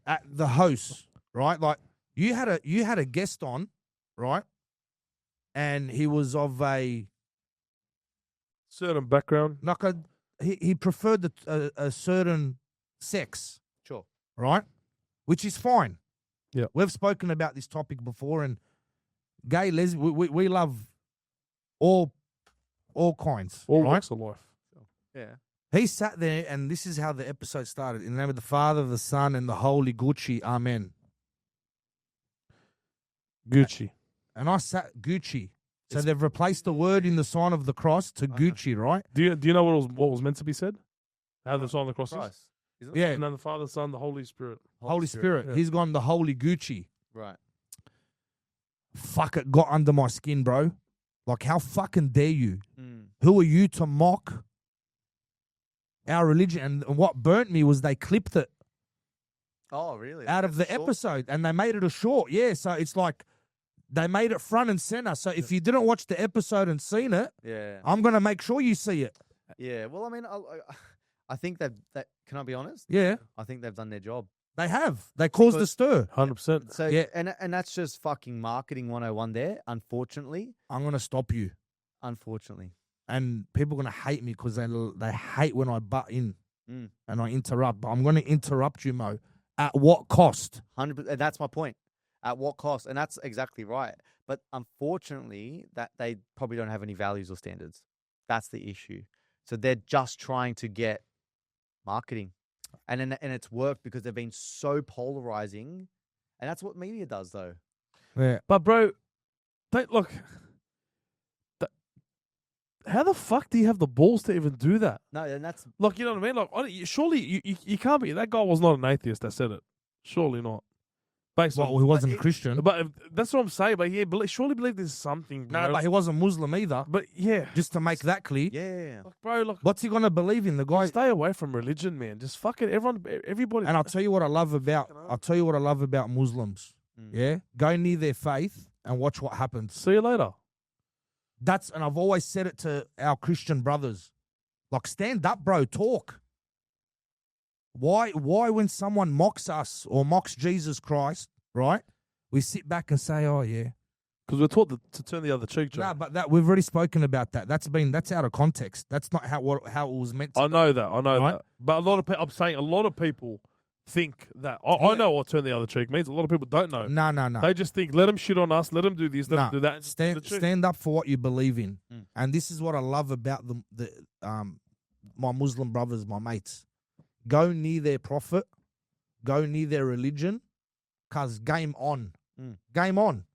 [SPEAKER 2] At the host, right? Like, you had a guest on, right? And he was of a
[SPEAKER 1] certain background.
[SPEAKER 2] like he preferred a certain sex.
[SPEAKER 3] Sure.
[SPEAKER 2] Right? Which is fine.
[SPEAKER 1] Yeah.
[SPEAKER 2] We've spoken about this topic before, and gay, lesbian, we love all kinds.
[SPEAKER 1] All
[SPEAKER 2] right?
[SPEAKER 1] walks of life.
[SPEAKER 3] Yeah.
[SPEAKER 2] He sat there, and this is how the episode started. In the name of the Father, the Son, and the Holy Gucci. Amen.
[SPEAKER 1] Gucci.
[SPEAKER 2] And I sat Gucci. So they've replaced the word in the sign of the cross to Gucci, right?
[SPEAKER 1] Do you know what was meant to be said? How the sign of the cross is?
[SPEAKER 3] Christ. Isn't it?
[SPEAKER 2] Yeah.
[SPEAKER 1] And then the Father, Son, the Holy Spirit.
[SPEAKER 2] Holy Spirit.
[SPEAKER 1] yeah.
[SPEAKER 2] He's gone the Holy Gucci.
[SPEAKER 3] Right.
[SPEAKER 2] Fuck, it got under my skin, bro. Like, how fucking dare you? Who are you to mock our religion? And what burnt me was they clipped it
[SPEAKER 3] Oh, really?
[SPEAKER 2] out of the
[SPEAKER 3] Short?
[SPEAKER 2] episode, and they made it a short. Yeah, so it's like they made it front and center. So if you didn't watch the episode and seen it,
[SPEAKER 3] Yeah.
[SPEAKER 2] I'm going to make sure you see it.
[SPEAKER 3] Yeah. Well, I mean, I think that can I be honest?
[SPEAKER 2] Yeah,
[SPEAKER 3] I think they've done their job.
[SPEAKER 2] they have. They caused a
[SPEAKER 3] Because-
[SPEAKER 2] stir.
[SPEAKER 1] 100%.
[SPEAKER 3] So
[SPEAKER 2] Yeah.
[SPEAKER 3] and that's just fucking marketing 101 there, unfortunately.
[SPEAKER 2] I'm going to stop you.
[SPEAKER 3] Unfortunately.
[SPEAKER 2] And people are going to hate me because they hate when I butt in
[SPEAKER 3] Mm.
[SPEAKER 2] and I interrupt. But I'm going to interrupt you, Mo. At what cost?
[SPEAKER 3] 100%. That's my point. At what cost? And that's exactly right. But unfortunately, that they probably don't have any values or standards. That's the issue. So they're just trying to get marketing, and it's worked because they've been so polarizing, and that's what media does, though.
[SPEAKER 2] Yeah.
[SPEAKER 1] But, bro, look, how the fuck do you have the balls to even do that?
[SPEAKER 3] No, and that's
[SPEAKER 1] Like, you know what I mean? Like, surely you can't be. That guy was not an atheist that said it. Surely not. Based
[SPEAKER 2] Well,
[SPEAKER 1] on,
[SPEAKER 2] he wasn't a Christian.
[SPEAKER 1] but that's what I'm saying. But yeah, surely believe there's something.
[SPEAKER 2] No,
[SPEAKER 1] bro.
[SPEAKER 2] but he wasn't Muslim either.
[SPEAKER 1] But yeah,
[SPEAKER 2] Just to make that clear.
[SPEAKER 3] yeah.
[SPEAKER 1] like, bro, look,
[SPEAKER 2] What's he going to believe in? The guy.
[SPEAKER 1] stay away from religion, man. Just fuck it. Everybody.
[SPEAKER 2] And I'll tell you what I love about Muslims.
[SPEAKER 3] Mm.
[SPEAKER 2] Yeah? Go near their faith and watch what happens.
[SPEAKER 1] See you later.
[SPEAKER 2] and I've always said it to our Christian brothers, like, stand up, bro, talk. Why when someone mocks us or mocks Jesus Christ, right, we sit back and say, oh, yeah.
[SPEAKER 1] Because we're taught to turn the other cheek, Joe.
[SPEAKER 2] No, but we've already spoken about that. That's out of context. That's not how it was meant to
[SPEAKER 1] I know that.
[SPEAKER 2] Right?
[SPEAKER 1] That. But I'm saying a lot of people think that. I know what turn the other cheek means. A lot of people don't know.
[SPEAKER 2] No.
[SPEAKER 1] They just think, let them shit on us, let them do this, let them do that.
[SPEAKER 2] Stand up for what you believe in. And this is what I love about my Muslim brothers, my mates. Go near their prophet, go near their religion, because game on. Game on.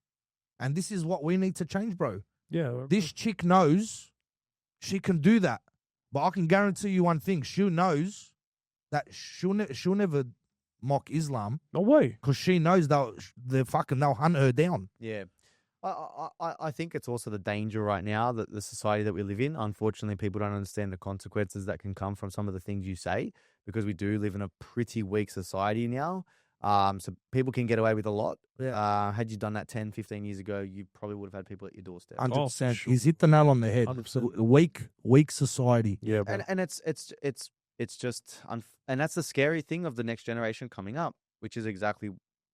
[SPEAKER 2] And this is what we need to change, bro.
[SPEAKER 1] Yeah.
[SPEAKER 2] This chick knows she can do that. But I can guarantee you one thing. She knows that she'll never mock Islam.
[SPEAKER 1] No way.
[SPEAKER 2] Because she knows they'll hunt her down.
[SPEAKER 3] Yeah. I think it's also the danger right now that the society that we live in, unfortunately, people don't understand the consequences that can come from some of the things you say, because we do live in a pretty weak society now. So people can get away with a lot.
[SPEAKER 2] Yeah.
[SPEAKER 3] Had you done that 10, 15 years ago, you probably would have had people at your doorstep.
[SPEAKER 2] 100%.
[SPEAKER 1] sure.
[SPEAKER 2] He's hit the nail on the head.
[SPEAKER 1] 100%.
[SPEAKER 2] Weak society.
[SPEAKER 1] Yeah, bro.
[SPEAKER 3] And it's just, and that's the scary thing of the next generation coming up, which is exactly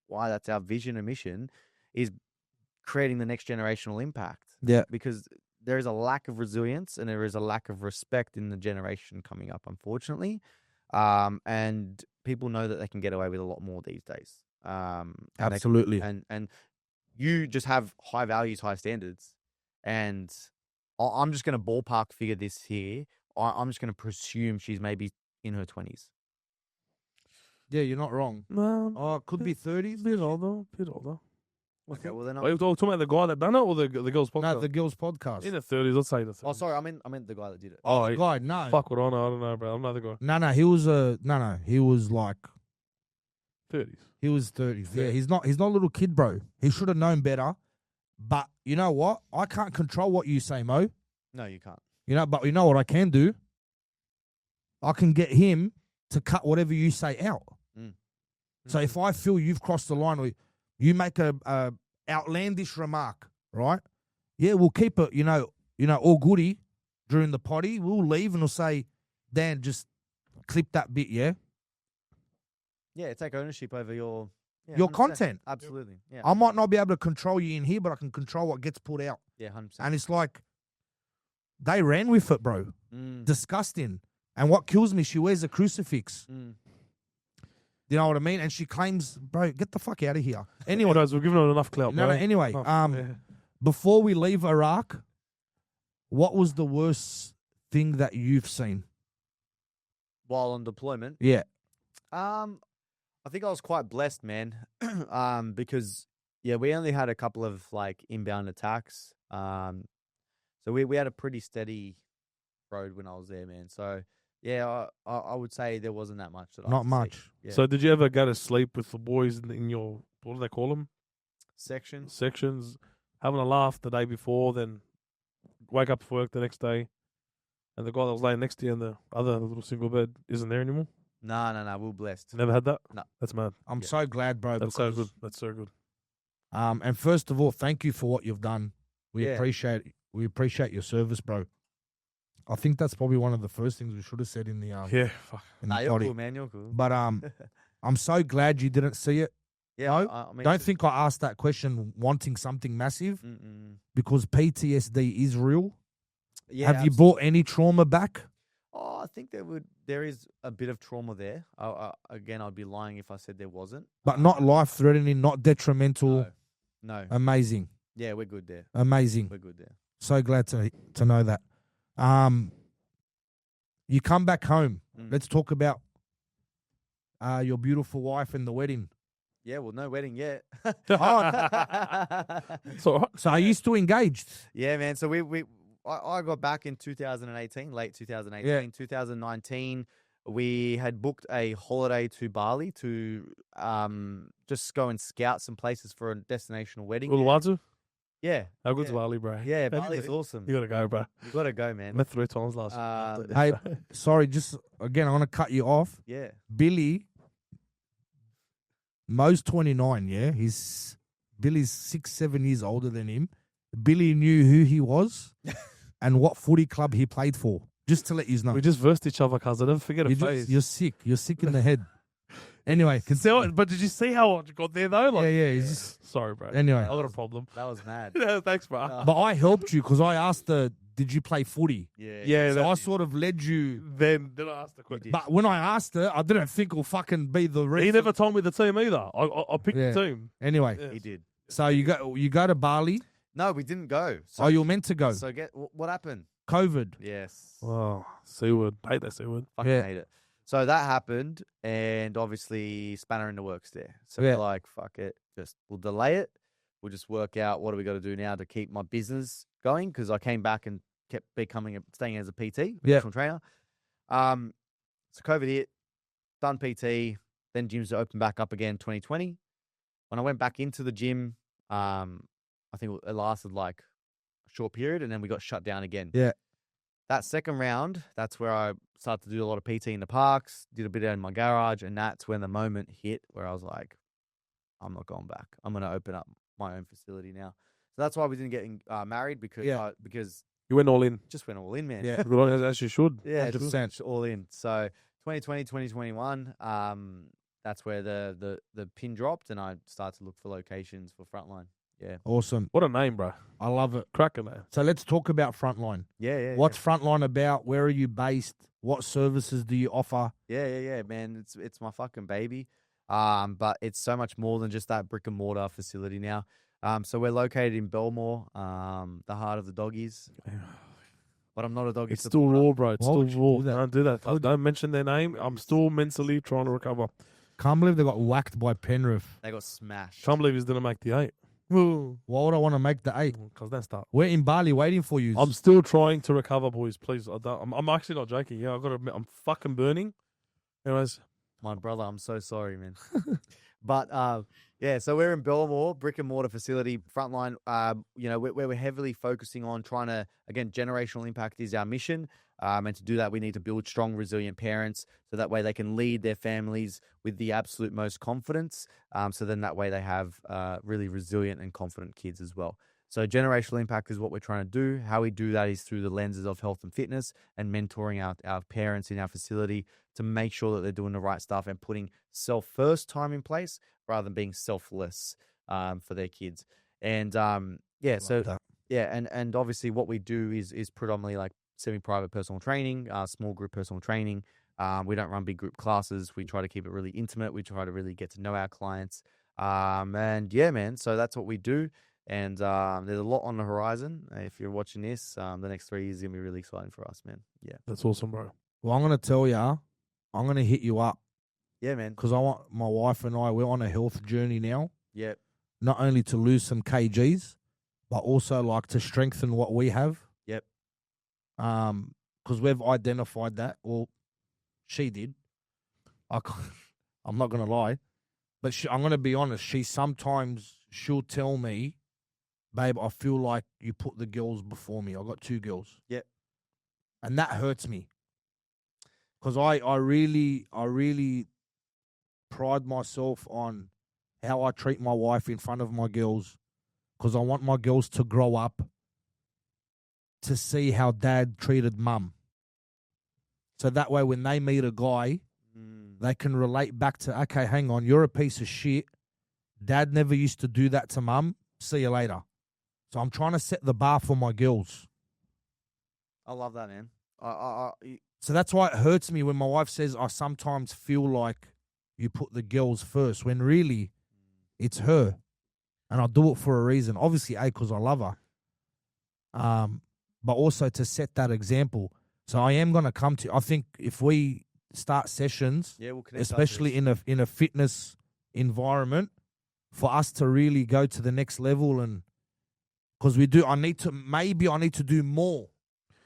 [SPEAKER 3] why that's our vision and mission, is creating the next generational impact.
[SPEAKER 2] Yeah.
[SPEAKER 3] Because there is a lack of resilience and there is a lack of respect in the generation coming up, unfortunately. And people know that they can get away with a lot more these days.
[SPEAKER 2] Absolutely.
[SPEAKER 3] And you just have high values, high standards. And I'm just going to ballpark figure this here. I'm just going to presume she's maybe in her 20s.
[SPEAKER 2] Yeah, you're not wrong. Oh, it could be 30s.
[SPEAKER 1] Bit older.
[SPEAKER 3] Okay, well then
[SPEAKER 1] Are you talking about the guy that done it or the girl's podcast?
[SPEAKER 2] No, the girls' podcast.
[SPEAKER 1] In the 30s, let's say the 30s.
[SPEAKER 3] Oh, sorry, I meant the guy that did it.
[SPEAKER 1] Oh,
[SPEAKER 2] the guy, no.
[SPEAKER 1] fuck what I know. I don't know, bro. I'm not the guy.
[SPEAKER 2] No, he was he was like
[SPEAKER 1] 30s.
[SPEAKER 2] he was 30s. Yeah, he's not a little kid, bro. He should have known better. But you know what? I can't control what you say, Mo.
[SPEAKER 3] No, you can't.
[SPEAKER 2] But you know what I can do? I can get him to cut whatever you say out. So if I feel you've crossed the line, or you make a outlandish remark, right? Yeah, we'll keep it, all goody during the potty. We'll leave and we'll say, Dan, just clip that bit, yeah?
[SPEAKER 3] Yeah, take ownership over your
[SPEAKER 2] 100%.
[SPEAKER 3] content. Absolutely. Yeah.
[SPEAKER 2] I might not be able to control you in here, but I can control what gets put out.
[SPEAKER 3] Yeah, 100%.
[SPEAKER 2] And it's like, they ran with it, bro. Disgusting. And what kills me, she wears a crucifix. You know what I mean? And she claims, bro, get the fuck out of here. Anyway,
[SPEAKER 1] Guys, we're giving her enough clout, bro.
[SPEAKER 2] Anyway, before we leave Iraq, what was the worst thing that you've seen?
[SPEAKER 3] While on deployment?
[SPEAKER 2] Yeah.
[SPEAKER 3] I think I was quite blessed, man. Because we only had a couple of inbound attacks. So we had a pretty steady road when I was there, man. So yeah, I would say there wasn't that much.
[SPEAKER 2] Not much.
[SPEAKER 3] Yeah.
[SPEAKER 1] So did you ever go to sleep with the boys in your, what do they call them? Sections, having a laugh the day before, then wake up for work the next day, and the guy that was laying next to you in the other little single bed isn't there anymore?
[SPEAKER 3] No, we're blessed.
[SPEAKER 1] Never had that?
[SPEAKER 3] No.
[SPEAKER 1] That's mad.
[SPEAKER 2] I'm so glad, bro.
[SPEAKER 1] That's so good. That's so good.
[SPEAKER 2] And first of all, thank you for what you've done. We
[SPEAKER 3] Yeah.
[SPEAKER 2] appreciate your service, bro. I think that's probably one of the first things we should have said in the
[SPEAKER 1] Yeah, fuck.
[SPEAKER 2] in the
[SPEAKER 3] You're
[SPEAKER 2] potty.
[SPEAKER 3] cool, man. You're cool.
[SPEAKER 2] But I'm so glad you didn't see it.
[SPEAKER 3] Yeah,
[SPEAKER 2] No,
[SPEAKER 3] I mean,
[SPEAKER 2] Don't think I asked that question wanting something massive,
[SPEAKER 3] Mm-mm.
[SPEAKER 2] because PTSD is real.
[SPEAKER 3] Yeah,
[SPEAKER 2] Have you brought any trauma back?
[SPEAKER 3] Oh, I think there is a bit of trauma there. Again, I'd be lying if I said there wasn't.
[SPEAKER 2] But not life-threatening, not detrimental.
[SPEAKER 3] No.
[SPEAKER 2] Amazing.
[SPEAKER 3] Yeah, we're good there.
[SPEAKER 2] Amazing.
[SPEAKER 3] We're good there.
[SPEAKER 2] So glad to know that. You come back home. Let's talk about your beautiful wife and the wedding.
[SPEAKER 3] Yeah, well, no wedding yet.
[SPEAKER 1] It's all right.
[SPEAKER 2] So are you still engaged?
[SPEAKER 3] Yeah, man. So I got back in 2018, late 2018.
[SPEAKER 2] Yeah.
[SPEAKER 3] 2019, we had booked a holiday to Bali to just go and scout some places for a destinational wedding.
[SPEAKER 1] Uluwatu?
[SPEAKER 3] Yeah.
[SPEAKER 1] How good's
[SPEAKER 3] Yeah.
[SPEAKER 1] Bali, bro?
[SPEAKER 3] Yeah, Bali's awesome.
[SPEAKER 1] You got to go, bro.
[SPEAKER 3] You got to go, man.
[SPEAKER 1] Met 3 times last year.
[SPEAKER 2] Hey, sorry, just again, I want to cut you off.
[SPEAKER 3] Yeah.
[SPEAKER 2] Billy, Mo's 29, yeah? Billy's 6-7 years older than him. Billy knew who he was and what footy club he played for. Just to let you know.
[SPEAKER 1] We just versed each other, cuz I never forget a face.
[SPEAKER 2] You're sick. You're sick in the head. Anyway,
[SPEAKER 1] But did you see how I got there though? Like,
[SPEAKER 2] yeah. He's just,
[SPEAKER 1] sorry, bro.
[SPEAKER 2] anyway,
[SPEAKER 1] I got a problem.
[SPEAKER 3] That was mad.
[SPEAKER 1] Yeah, thanks, bro.
[SPEAKER 2] but I helped you because I asked her, "Did you play footy?"
[SPEAKER 1] Yeah,
[SPEAKER 2] So I sort of led you.
[SPEAKER 1] then I asked the question.
[SPEAKER 2] But when I asked her, I didn't think it'll fucking be the rest.
[SPEAKER 1] He never told me the team either. I picked
[SPEAKER 2] Yeah.
[SPEAKER 1] the team.
[SPEAKER 2] Anyway,
[SPEAKER 1] Yeah.
[SPEAKER 3] He did.
[SPEAKER 2] so you go to Bali.
[SPEAKER 3] No, we didn't go. So,
[SPEAKER 2] Oh, you're meant to go.
[SPEAKER 3] So what happened?
[SPEAKER 2] COVID.
[SPEAKER 3] Yes.
[SPEAKER 1] Oh, C word. Hate that C word.
[SPEAKER 3] Fucking
[SPEAKER 2] Yeah.
[SPEAKER 3] hate it. So that happened, and obviously spanner in the works there. So
[SPEAKER 2] Yeah.
[SPEAKER 3] we're like, fuck it, we'll delay it. We'll just work out what do we got to do now to keep my business going, because I came back and kept staying as a PT,
[SPEAKER 2] Yeah.
[SPEAKER 3] personal trainer. So COVID hit, done PT, then gyms opened back up again 2020. When I went back into the gym, I think it lasted like a short period, and then we got shut down again.
[SPEAKER 2] Yeah.
[SPEAKER 3] That second round, that's where I started to do a lot of PT in the parks, did a bit in my garage, and that's when the moment hit where I was like, I'm not going back. I'm going to open up my own facility now. So that's why we didn't get married, because
[SPEAKER 1] You went all in.
[SPEAKER 3] just went all in, man.
[SPEAKER 2] Yeah.
[SPEAKER 1] Good on you, as you should.
[SPEAKER 3] Yeah,
[SPEAKER 2] 100%.
[SPEAKER 3] just all in. So 2020, 2021, that's where the pin dropped, and I started to look for locations for Frontline. Yeah.
[SPEAKER 2] Awesome.
[SPEAKER 1] What a name, bro.
[SPEAKER 2] I love it.
[SPEAKER 1] Cracker name.
[SPEAKER 2] So let's talk about Frontline.
[SPEAKER 3] Yeah.
[SPEAKER 2] What's Frontline about? Where are you based? What services do you offer?
[SPEAKER 3] Yeah, man. It's my fucking baby. But it's so much more than just that brick and mortar facility now. So we're located in Belmore, the heart of the doggies. But I'm not a doggy
[SPEAKER 1] It's still
[SPEAKER 3] supporter.
[SPEAKER 1] raw, bro. It's
[SPEAKER 2] Why
[SPEAKER 1] still
[SPEAKER 2] would you
[SPEAKER 1] raw.
[SPEAKER 2] do that?
[SPEAKER 1] Don't do that. Don't mention their name. I'm still mentally trying to recover.
[SPEAKER 2] Can't believe they got whacked by Penrith.
[SPEAKER 3] They got smashed.
[SPEAKER 1] Can't believe he's didn't make the 8.
[SPEAKER 2] Why would I want to make the 8?
[SPEAKER 1] Because that's that.
[SPEAKER 2] We're in Bali waiting for you.
[SPEAKER 1] I'm still trying to recover, boys. Please, I'm actually not joking. Yeah, I'm fucking burning. Anyways,
[SPEAKER 3] My brother, I'm so sorry, man. But yeah, so we're in Belmore, brick and mortar facility, Frontline. Where we're heavily focusing on trying to, again, generational impact is our mission. And to do that, we need to build strong, resilient parents, so that way they can lead their families with the absolute most confidence. So then that way they have really resilient and confident kids as well. So generational impact is what we're trying to do. How we do that is through the lenses of health and fitness and mentoring our parents in our facility to make sure that they're doing the right stuff and putting self-first time in place rather than being selfless for their kids. And and obviously what we do is predominantly like semi-private personal training, small group personal training. We don't run big group classes. We try to keep it really intimate. We try to really get to know our clients. And yeah, man, so that's what we do. And there's a lot on the horizon. If you're watching this, the next 3 years is going to be really exciting for us, man. Yeah.
[SPEAKER 1] that's awesome, bro.
[SPEAKER 2] Well, I'm going to tell you, I'm going to hit you up
[SPEAKER 3] Yeah, man.
[SPEAKER 2] because I want my wife and I, we're on a health journey now,
[SPEAKER 3] Yeah.
[SPEAKER 2] not only to lose some kgs, but also like to strengthen what we have.
[SPEAKER 3] Yep.
[SPEAKER 2] Because we've identified that. Well, she did. I'm not going to lie, but I'm going to be honest. She'll tell me, babe, I feel like you put the girls before me. I got 2 girls.
[SPEAKER 3] Yep.
[SPEAKER 2] And that hurts me. Because I really pride myself on how I treat my wife in front of my girls. Because I want my girls to grow up to see how dad treated mum. So that way when they meet a guy, they can relate back to, okay, hang on, you're a piece of shit. Dad never used to do that to mum. See you later. So I'm trying to set the bar for my girls.
[SPEAKER 3] I love that, man.
[SPEAKER 2] So that's why it hurts me when my wife says I sometimes feel like you put the girls first, when really it's her. And I do it for a reason. Obviously, because I love her. But also to set that example. So I am going to come to, I think if we start sessions,
[SPEAKER 3] Yeah, we'll connect.
[SPEAKER 2] especially in a fitness environment, for us to really go to the next level, and because I need to do more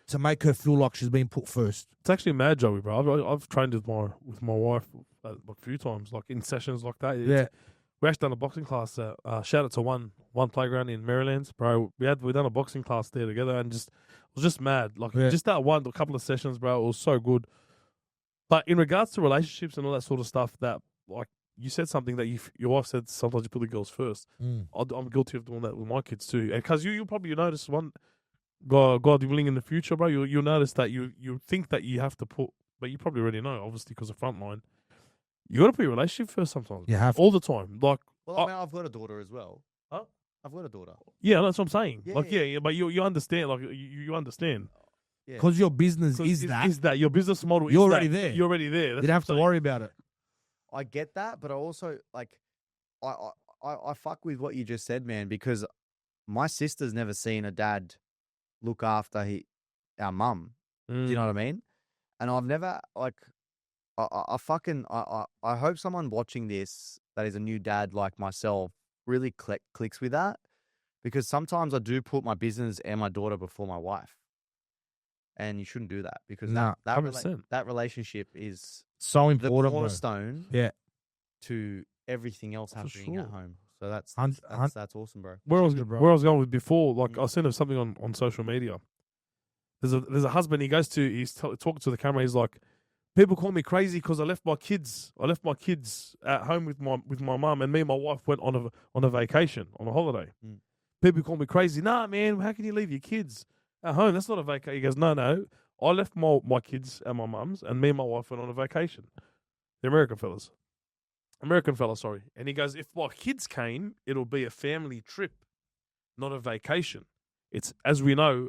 [SPEAKER 2] to make her feel like she's been put first.
[SPEAKER 1] It's actually mad, Joey, bro. I've trained with my wife a few times, like in sessions like that. We actually done a boxing class. Shout out to one playground in Maryland, bro. We done a boxing class there together, and it was just mad. Like just that a couple of sessions, bro. It was so good. But in regards to relationships and all that sort of stuff, that like you said something that your wife said sometimes you put the girls first. I'm guilty of doing that with my kids too. And because you probably notice one, God willing in the future, bro, you'll notice that you think that you have to put, but you probably already know, obviously, because of Frontline. You got to put your relationship first sometimes.
[SPEAKER 2] You have
[SPEAKER 1] all the time. Like,
[SPEAKER 3] Well, I mean, I've got a daughter as well.
[SPEAKER 1] Huh?
[SPEAKER 3] I've got a daughter.
[SPEAKER 1] Yeah, that's what I'm saying.
[SPEAKER 3] Yeah,
[SPEAKER 1] like,
[SPEAKER 3] yeah.
[SPEAKER 1] yeah, but you understand. Like, you understand.
[SPEAKER 3] Yeah.
[SPEAKER 2] because your business is that.
[SPEAKER 1] Your business model?
[SPEAKER 2] You're
[SPEAKER 1] is
[SPEAKER 2] already
[SPEAKER 1] that.
[SPEAKER 2] there.
[SPEAKER 1] You're already there.
[SPEAKER 2] You
[SPEAKER 1] That's
[SPEAKER 2] don't have
[SPEAKER 1] what
[SPEAKER 2] to
[SPEAKER 1] I'm
[SPEAKER 2] worry about it.
[SPEAKER 3] I get that, but I also like, I fuck with what you just said, man, because my sister's never seen a dad look after our mum.
[SPEAKER 1] saying.
[SPEAKER 3] Do you know what I mean? And I've never like, I hope someone watching this that is a new dad like myself really clicks with that, because sometimes I do put my business and my daughter before my wife, and you shouldn't do that because
[SPEAKER 2] Nah,
[SPEAKER 3] that
[SPEAKER 1] 100%.
[SPEAKER 3] that relationship is
[SPEAKER 2] So
[SPEAKER 3] the
[SPEAKER 2] important, bro.
[SPEAKER 3] cornerstone
[SPEAKER 2] Yeah.
[SPEAKER 3] to everything else
[SPEAKER 1] For
[SPEAKER 3] happening at
[SPEAKER 1] sure.
[SPEAKER 3] home. So that's
[SPEAKER 2] Hun-
[SPEAKER 3] that's awesome, bro.
[SPEAKER 1] Where I was
[SPEAKER 2] Good, bro.
[SPEAKER 1] where I was going with before, like
[SPEAKER 3] Mm.
[SPEAKER 1] I sent him something on social media. There's a husband. He goes to he's talking to the camera. He's like, people call me crazy because I left my kids at home with my mum, and me and my wife went on a vacation, on a holiday.
[SPEAKER 3] Mm.
[SPEAKER 1] People call me crazy. Nah, man, how can you leave your kids at home? That's not a vacation. He goes, no. I left my kids at my mum's, and me and my wife went on a vacation. The American fella, sorry. And he goes, if my kids came, it'll be a family trip, not a vacation. It's, as we know,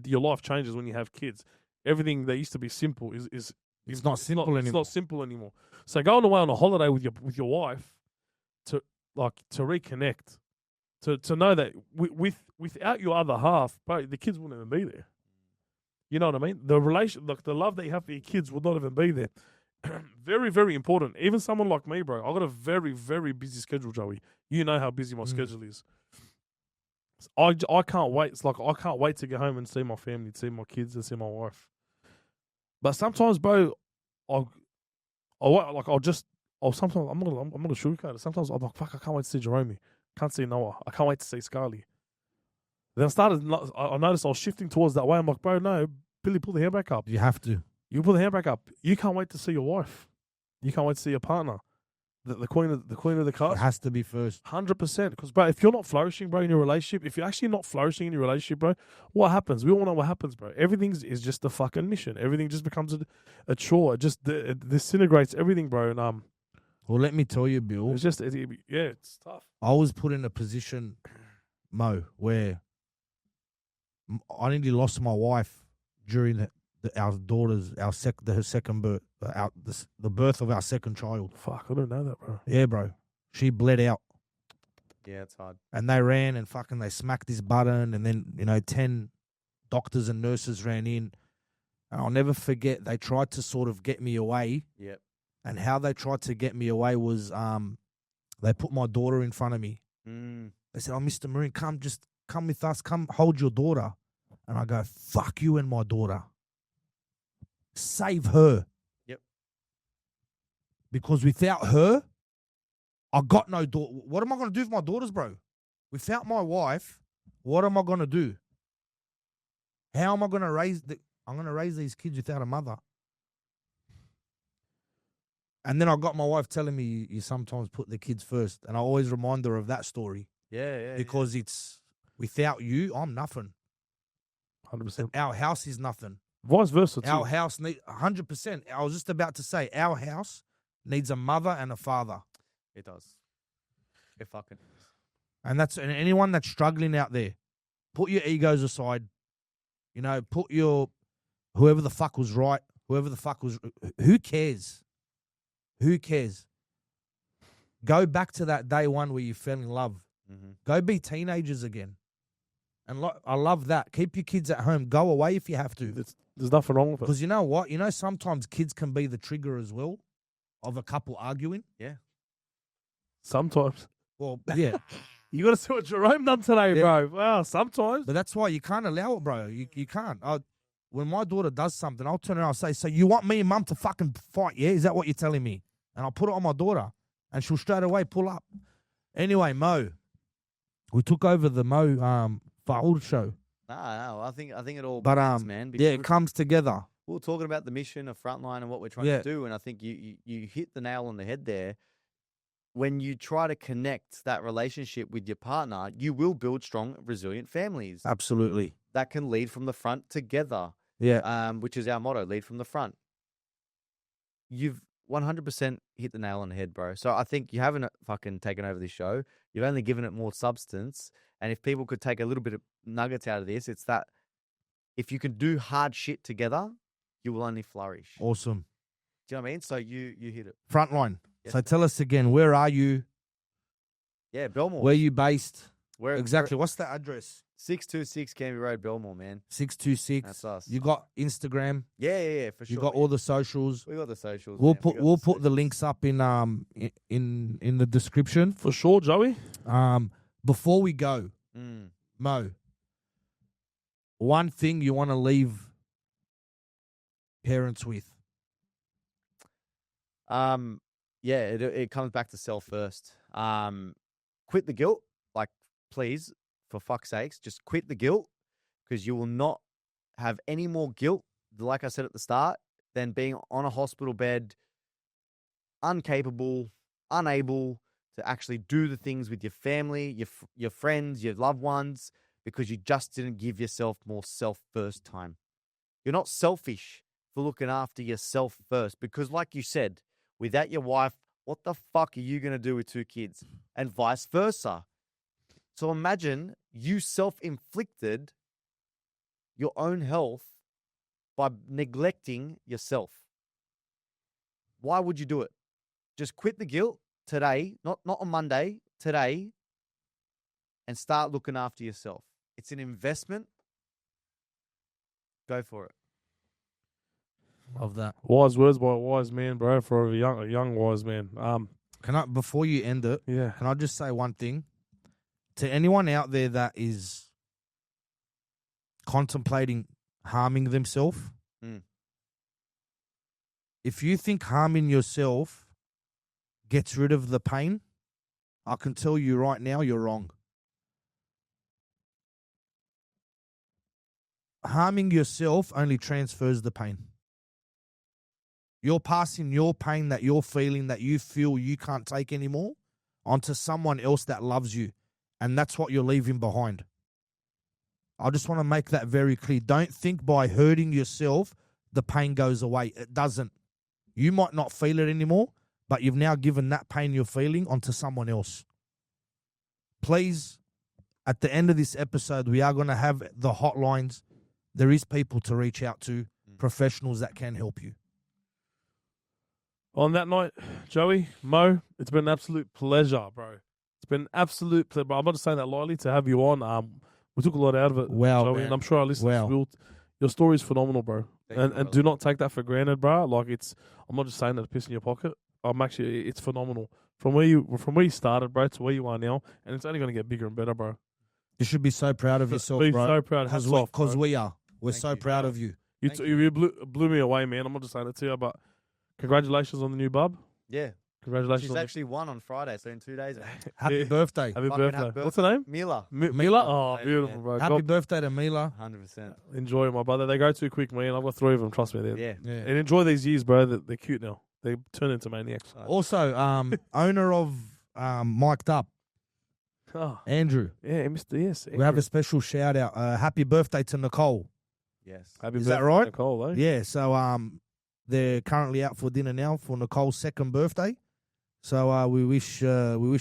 [SPEAKER 1] your life changes when you have kids. Everything that used to be simple is
[SPEAKER 2] It's not simple anymore.
[SPEAKER 1] It's not simple anymore. So going away on a holiday with your wife to reconnect, to know that without your other half, bro, the kids wouldn't even be there. You know what I mean? The the love that you have for your kids would not even be there. Very, very important. Even someone like me, bro, I got a very, very busy schedule, Joey. You know how busy my schedule is. I can't wait. It's like I can't wait to get home and see my family, see my kids, and see my wife. But sometimes, bro, sometimes I'm not gonna sugarcoat it. Sometimes I'm like, fuck, I can't wait to see Jerome. Can't see Noah. I can't wait to see Scarly. Then I noticed I was shifting towards that way. I'm like, bro, no, Billy, pull the handbrake up.
[SPEAKER 2] You have to.
[SPEAKER 1] You pull the handbrake up. You can't wait to see your wife. You can't wait to see your partner. The queen of the
[SPEAKER 2] It
[SPEAKER 1] cast.
[SPEAKER 2] has to be first.
[SPEAKER 1] 100%. Because, bro, if you're not flourishing, bro, in your relationship, if you're actually not flourishing in your relationship, bro, what happens? We all know what happens, bro. Everything is just a fucking mission. Everything just becomes a chore. It just disintegrates everything, bro. And
[SPEAKER 2] Well, let me tell you, Bill.
[SPEAKER 1] it's just it's tough.
[SPEAKER 2] I was put in a position, Mo, where I nearly lost my wife during our daughter's her second birth, the birth of our second child.
[SPEAKER 1] Fuck, I don't know that, bro.
[SPEAKER 2] Yeah, bro. She bled out,
[SPEAKER 3] Yeah, it's hard.
[SPEAKER 2] and they ran and fucking they smacked this button, and then 10 doctors and nurses ran in, and I'll never forget. They tried to sort of get me away.
[SPEAKER 3] Yep.
[SPEAKER 2] And how they tried to get me away was they put my daughter in front of me.
[SPEAKER 3] Mm.
[SPEAKER 2] They said, "Oh, Mr. Marine, come with us. Come hold your daughter." And I go, "Fuck you and my daughter. Save her."
[SPEAKER 3] Yep.
[SPEAKER 2] Because without her, I got no daughter. What am I going to do with my daughters, bro? Without my wife, what am I going to do? How am I going to I'm going to raise these kids without a mother. And then I got my wife telling me you sometimes put the kids first. And I always remind her of that story.
[SPEAKER 3] Yeah.
[SPEAKER 2] Because it's without you, I'm nothing.
[SPEAKER 1] 100%.
[SPEAKER 2] Our house is nothing.
[SPEAKER 1] Vice versa, too.
[SPEAKER 2] Our house needs 100%. I was just about to say, our house needs a mother and a father.
[SPEAKER 3] It does. It fucking.
[SPEAKER 2] And anyone that's struggling out there, put your egos aside. Put your whoever the fuck was right, who cares? Who cares? Go back to that day one where you fell in love.
[SPEAKER 3] Mm-hmm.
[SPEAKER 2] Go be teenagers again. And I love that. Keep your kids at home. Go away if you have to.
[SPEAKER 1] There's nothing wrong with it.
[SPEAKER 2] Because you know what? Sometimes kids can be the trigger as well of a couple arguing.
[SPEAKER 3] Yeah.
[SPEAKER 1] Sometimes.
[SPEAKER 2] Well, yeah.
[SPEAKER 1] You got to see what Jerome done today, bro. Wow, sometimes.
[SPEAKER 2] But that's why you can't allow it, bro. You can't. When my daughter does something, I'll turn around and say, "So you want me and mum to fucking fight, yeah? Is that what you're telling me?" And I'll put it on my daughter. And she'll straight away pull up. Anyway, Mo. We took over the Mo Faour show.
[SPEAKER 3] No, I think it all
[SPEAKER 2] But
[SPEAKER 3] blends, man.
[SPEAKER 2] yeah,
[SPEAKER 3] because
[SPEAKER 2] it comes together.
[SPEAKER 3] we were talking about the mission of Frontline and what we're trying to do, and I think you hit the nail on the head there. when you try to connect that relationship with your partner, you will build strong, resilient families
[SPEAKER 2] Absolutely.
[SPEAKER 3] that can lead from the front together.
[SPEAKER 2] Yeah.
[SPEAKER 3] Which is our motto, lead from the front. You've 100% hit the nail on the head, bro. So I think you haven't fucking taken over this show. You've only given it more substance. And if people could take a little bit of nuggets out of this, it's that if you can do hard shit together, you will only flourish.
[SPEAKER 2] Awesome.
[SPEAKER 3] Do you know what I mean? So you hit it.
[SPEAKER 2] Frontline.
[SPEAKER 3] Yes.
[SPEAKER 2] So tell us again, where are you?
[SPEAKER 3] Yeah, Belmore.
[SPEAKER 2] Where are you based?
[SPEAKER 3] Where
[SPEAKER 2] Exactly. What's the address?
[SPEAKER 3] 626 Canby Road, Belmore, man.
[SPEAKER 2] 626.
[SPEAKER 3] That's us.
[SPEAKER 2] You got Instagram.
[SPEAKER 3] Yeah, for sure.
[SPEAKER 2] You got all the socials.
[SPEAKER 3] We got the socials.
[SPEAKER 2] We'll
[SPEAKER 3] man.
[SPEAKER 2] put
[SPEAKER 3] We got
[SPEAKER 2] we'll
[SPEAKER 3] the
[SPEAKER 2] put the
[SPEAKER 3] socials.
[SPEAKER 2] links up in the description.
[SPEAKER 1] For sure, Joey.
[SPEAKER 2] Before we go,
[SPEAKER 3] Mm.
[SPEAKER 2] Mo, one thing you want to leave parents with?
[SPEAKER 3] Yeah, it comes back to self first. Quit the guilt. Like, please, for fuck's sakes, just quit the guilt, because you will not have any more guilt, like I said at the start, than being on a hospital bed, incapable, unable to actually do the things with your family, your friends, your loved ones, because you just didn't give yourself more self first time. You're not selfish for looking after yourself first, because like you said, without your wife, what the fuck are you going to do with 2 kids? And vice versa. So imagine you self-inflicted your own health by neglecting yourself. Why would you do it? Just quit the guilt today, not on Monday, today, and start looking after yourself. It's an investment. Go for it.
[SPEAKER 2] Love that.
[SPEAKER 1] Wise words by a wise man, bro. For a young wise man.
[SPEAKER 2] Can I, before you end it,
[SPEAKER 1] Yeah.
[SPEAKER 2] can I just say one thing? To anyone out there that is contemplating harming themselves, if you think harming yourself gets rid of the pain, I can tell you right now you're wrong. Harming yourself only transfers the pain. You're passing your pain that you're feeling, that you feel you can't take anymore, onto someone else that loves you. And that's what you're leaving behind. I just want to make that very clear. Don't think by hurting yourself, the pain goes away. It doesn't. You might not feel it anymore, but you've now given that pain you're feeling onto someone else. Please, at the end of this episode, we are going to have the hotlines. There is people to reach out to, professionals that can help you.
[SPEAKER 1] On that night, Joey, Mo, it's been an absolute pleasure, bro. It's been an absolute pleasure. I'm not saying that lightly to have you on. We took a lot out of it,
[SPEAKER 2] Wow,
[SPEAKER 1] Joey,
[SPEAKER 2] man.
[SPEAKER 1] and I'm sure our listeners will. Your story is phenomenal, bro.
[SPEAKER 3] Thank you,
[SPEAKER 1] And do not take that for granted, bro. Like, I'm not just saying that to piss in your pocket. It's phenomenal. From where you started, bro, to where you are now, and it's only going to get bigger and better, bro.
[SPEAKER 2] You should be so proud of yourself,
[SPEAKER 1] Be
[SPEAKER 2] bro.
[SPEAKER 1] so proud. Hats off,
[SPEAKER 2] Because
[SPEAKER 1] bro.
[SPEAKER 2] we are. We're
[SPEAKER 3] Thank
[SPEAKER 2] so
[SPEAKER 3] you.
[SPEAKER 2] proud of you.
[SPEAKER 1] You blew me away, man. I'm not just saying it to you, but congratulations on the new bub.
[SPEAKER 3] Yeah.
[SPEAKER 1] Congratulations.
[SPEAKER 3] She's
[SPEAKER 1] on
[SPEAKER 3] actually 1 on Friday, so in 2 days.
[SPEAKER 2] Happy
[SPEAKER 1] Yeah.
[SPEAKER 2] birthday.
[SPEAKER 1] Happy
[SPEAKER 3] Fucking
[SPEAKER 1] birthday.
[SPEAKER 3] happy
[SPEAKER 1] What's the name?
[SPEAKER 3] Mila.
[SPEAKER 1] Mila? Oh,
[SPEAKER 3] Yeah.
[SPEAKER 1] beautiful, bro.
[SPEAKER 2] Happy
[SPEAKER 1] God,
[SPEAKER 2] birthday to Mila.
[SPEAKER 3] 100%.
[SPEAKER 1] enjoy it, my brother. They go too quick, man. I've got 3 of them. Trust me.
[SPEAKER 3] Yeah.
[SPEAKER 2] Yeah.
[SPEAKER 1] And enjoy these years, bro. They're cute now. They turn into maniacs.
[SPEAKER 2] Also, owner of Mic'd Up,
[SPEAKER 1] Oh,
[SPEAKER 2] Andrew.
[SPEAKER 1] yeah, Mr. Yes.
[SPEAKER 2] We have a special shout out. Happy birthday to Nicole.
[SPEAKER 3] Yes.
[SPEAKER 1] Happy
[SPEAKER 2] Is
[SPEAKER 1] birthday,
[SPEAKER 2] that right?
[SPEAKER 1] Nicole, eh?
[SPEAKER 2] Yeah, so they're currently out for dinner now for Nicole's 2nd birthday. So we wish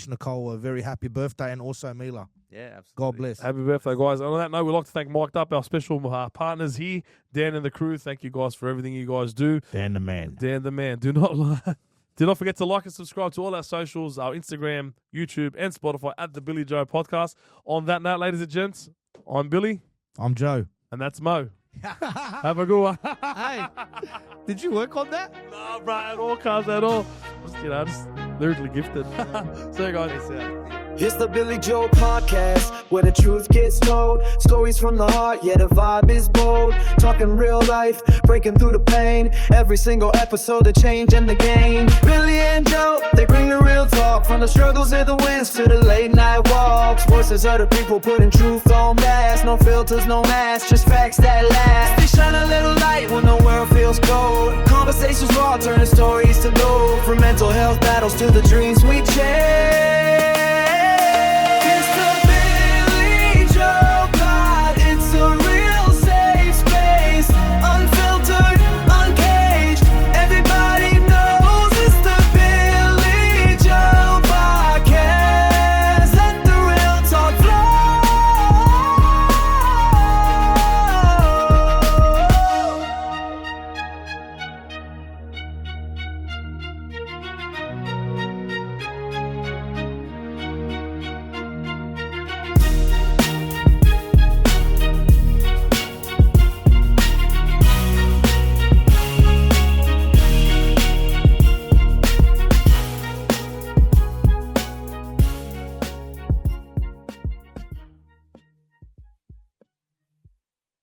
[SPEAKER 2] Nicole a very happy birthday, and also Mila.
[SPEAKER 3] Yeah, absolutely.
[SPEAKER 2] God bless.
[SPEAKER 1] Happy birthday, guys. And on that note, we'd like to thank Mic'd Up, our special partners here, Dan and the crew. Thank you guys for everything you guys do.
[SPEAKER 2] Dan the man.
[SPEAKER 1] Dan the man. Do not forget to like and subscribe to all our socials, our Instagram, YouTube, and Spotify at the BillyJoe Podcast. On that note, ladies and gents, I'm Billy,
[SPEAKER 2] I'm Joe.
[SPEAKER 1] and that's Mo. Have a good one.
[SPEAKER 2] Hey, did you work on that?
[SPEAKER 1] Nah, bro, at all, cuz, at all. Just lyrically gifted. See you guys.
[SPEAKER 4] It's the Billy Joe Podcast, where the truth gets told. Stories from the heart, yeah, the vibe is bold. Talking real life, breaking through the pain. Every single episode, a change in the game. Billy and Joe, they bring the real talk. From the struggles and the wins to the late night walks. Voices of the people putting truth on blast. No filters, no masks, just facts that last. They shine a little light when the world feels cold. Conversations raw, turning stories to gold. From mental health battles to the dreams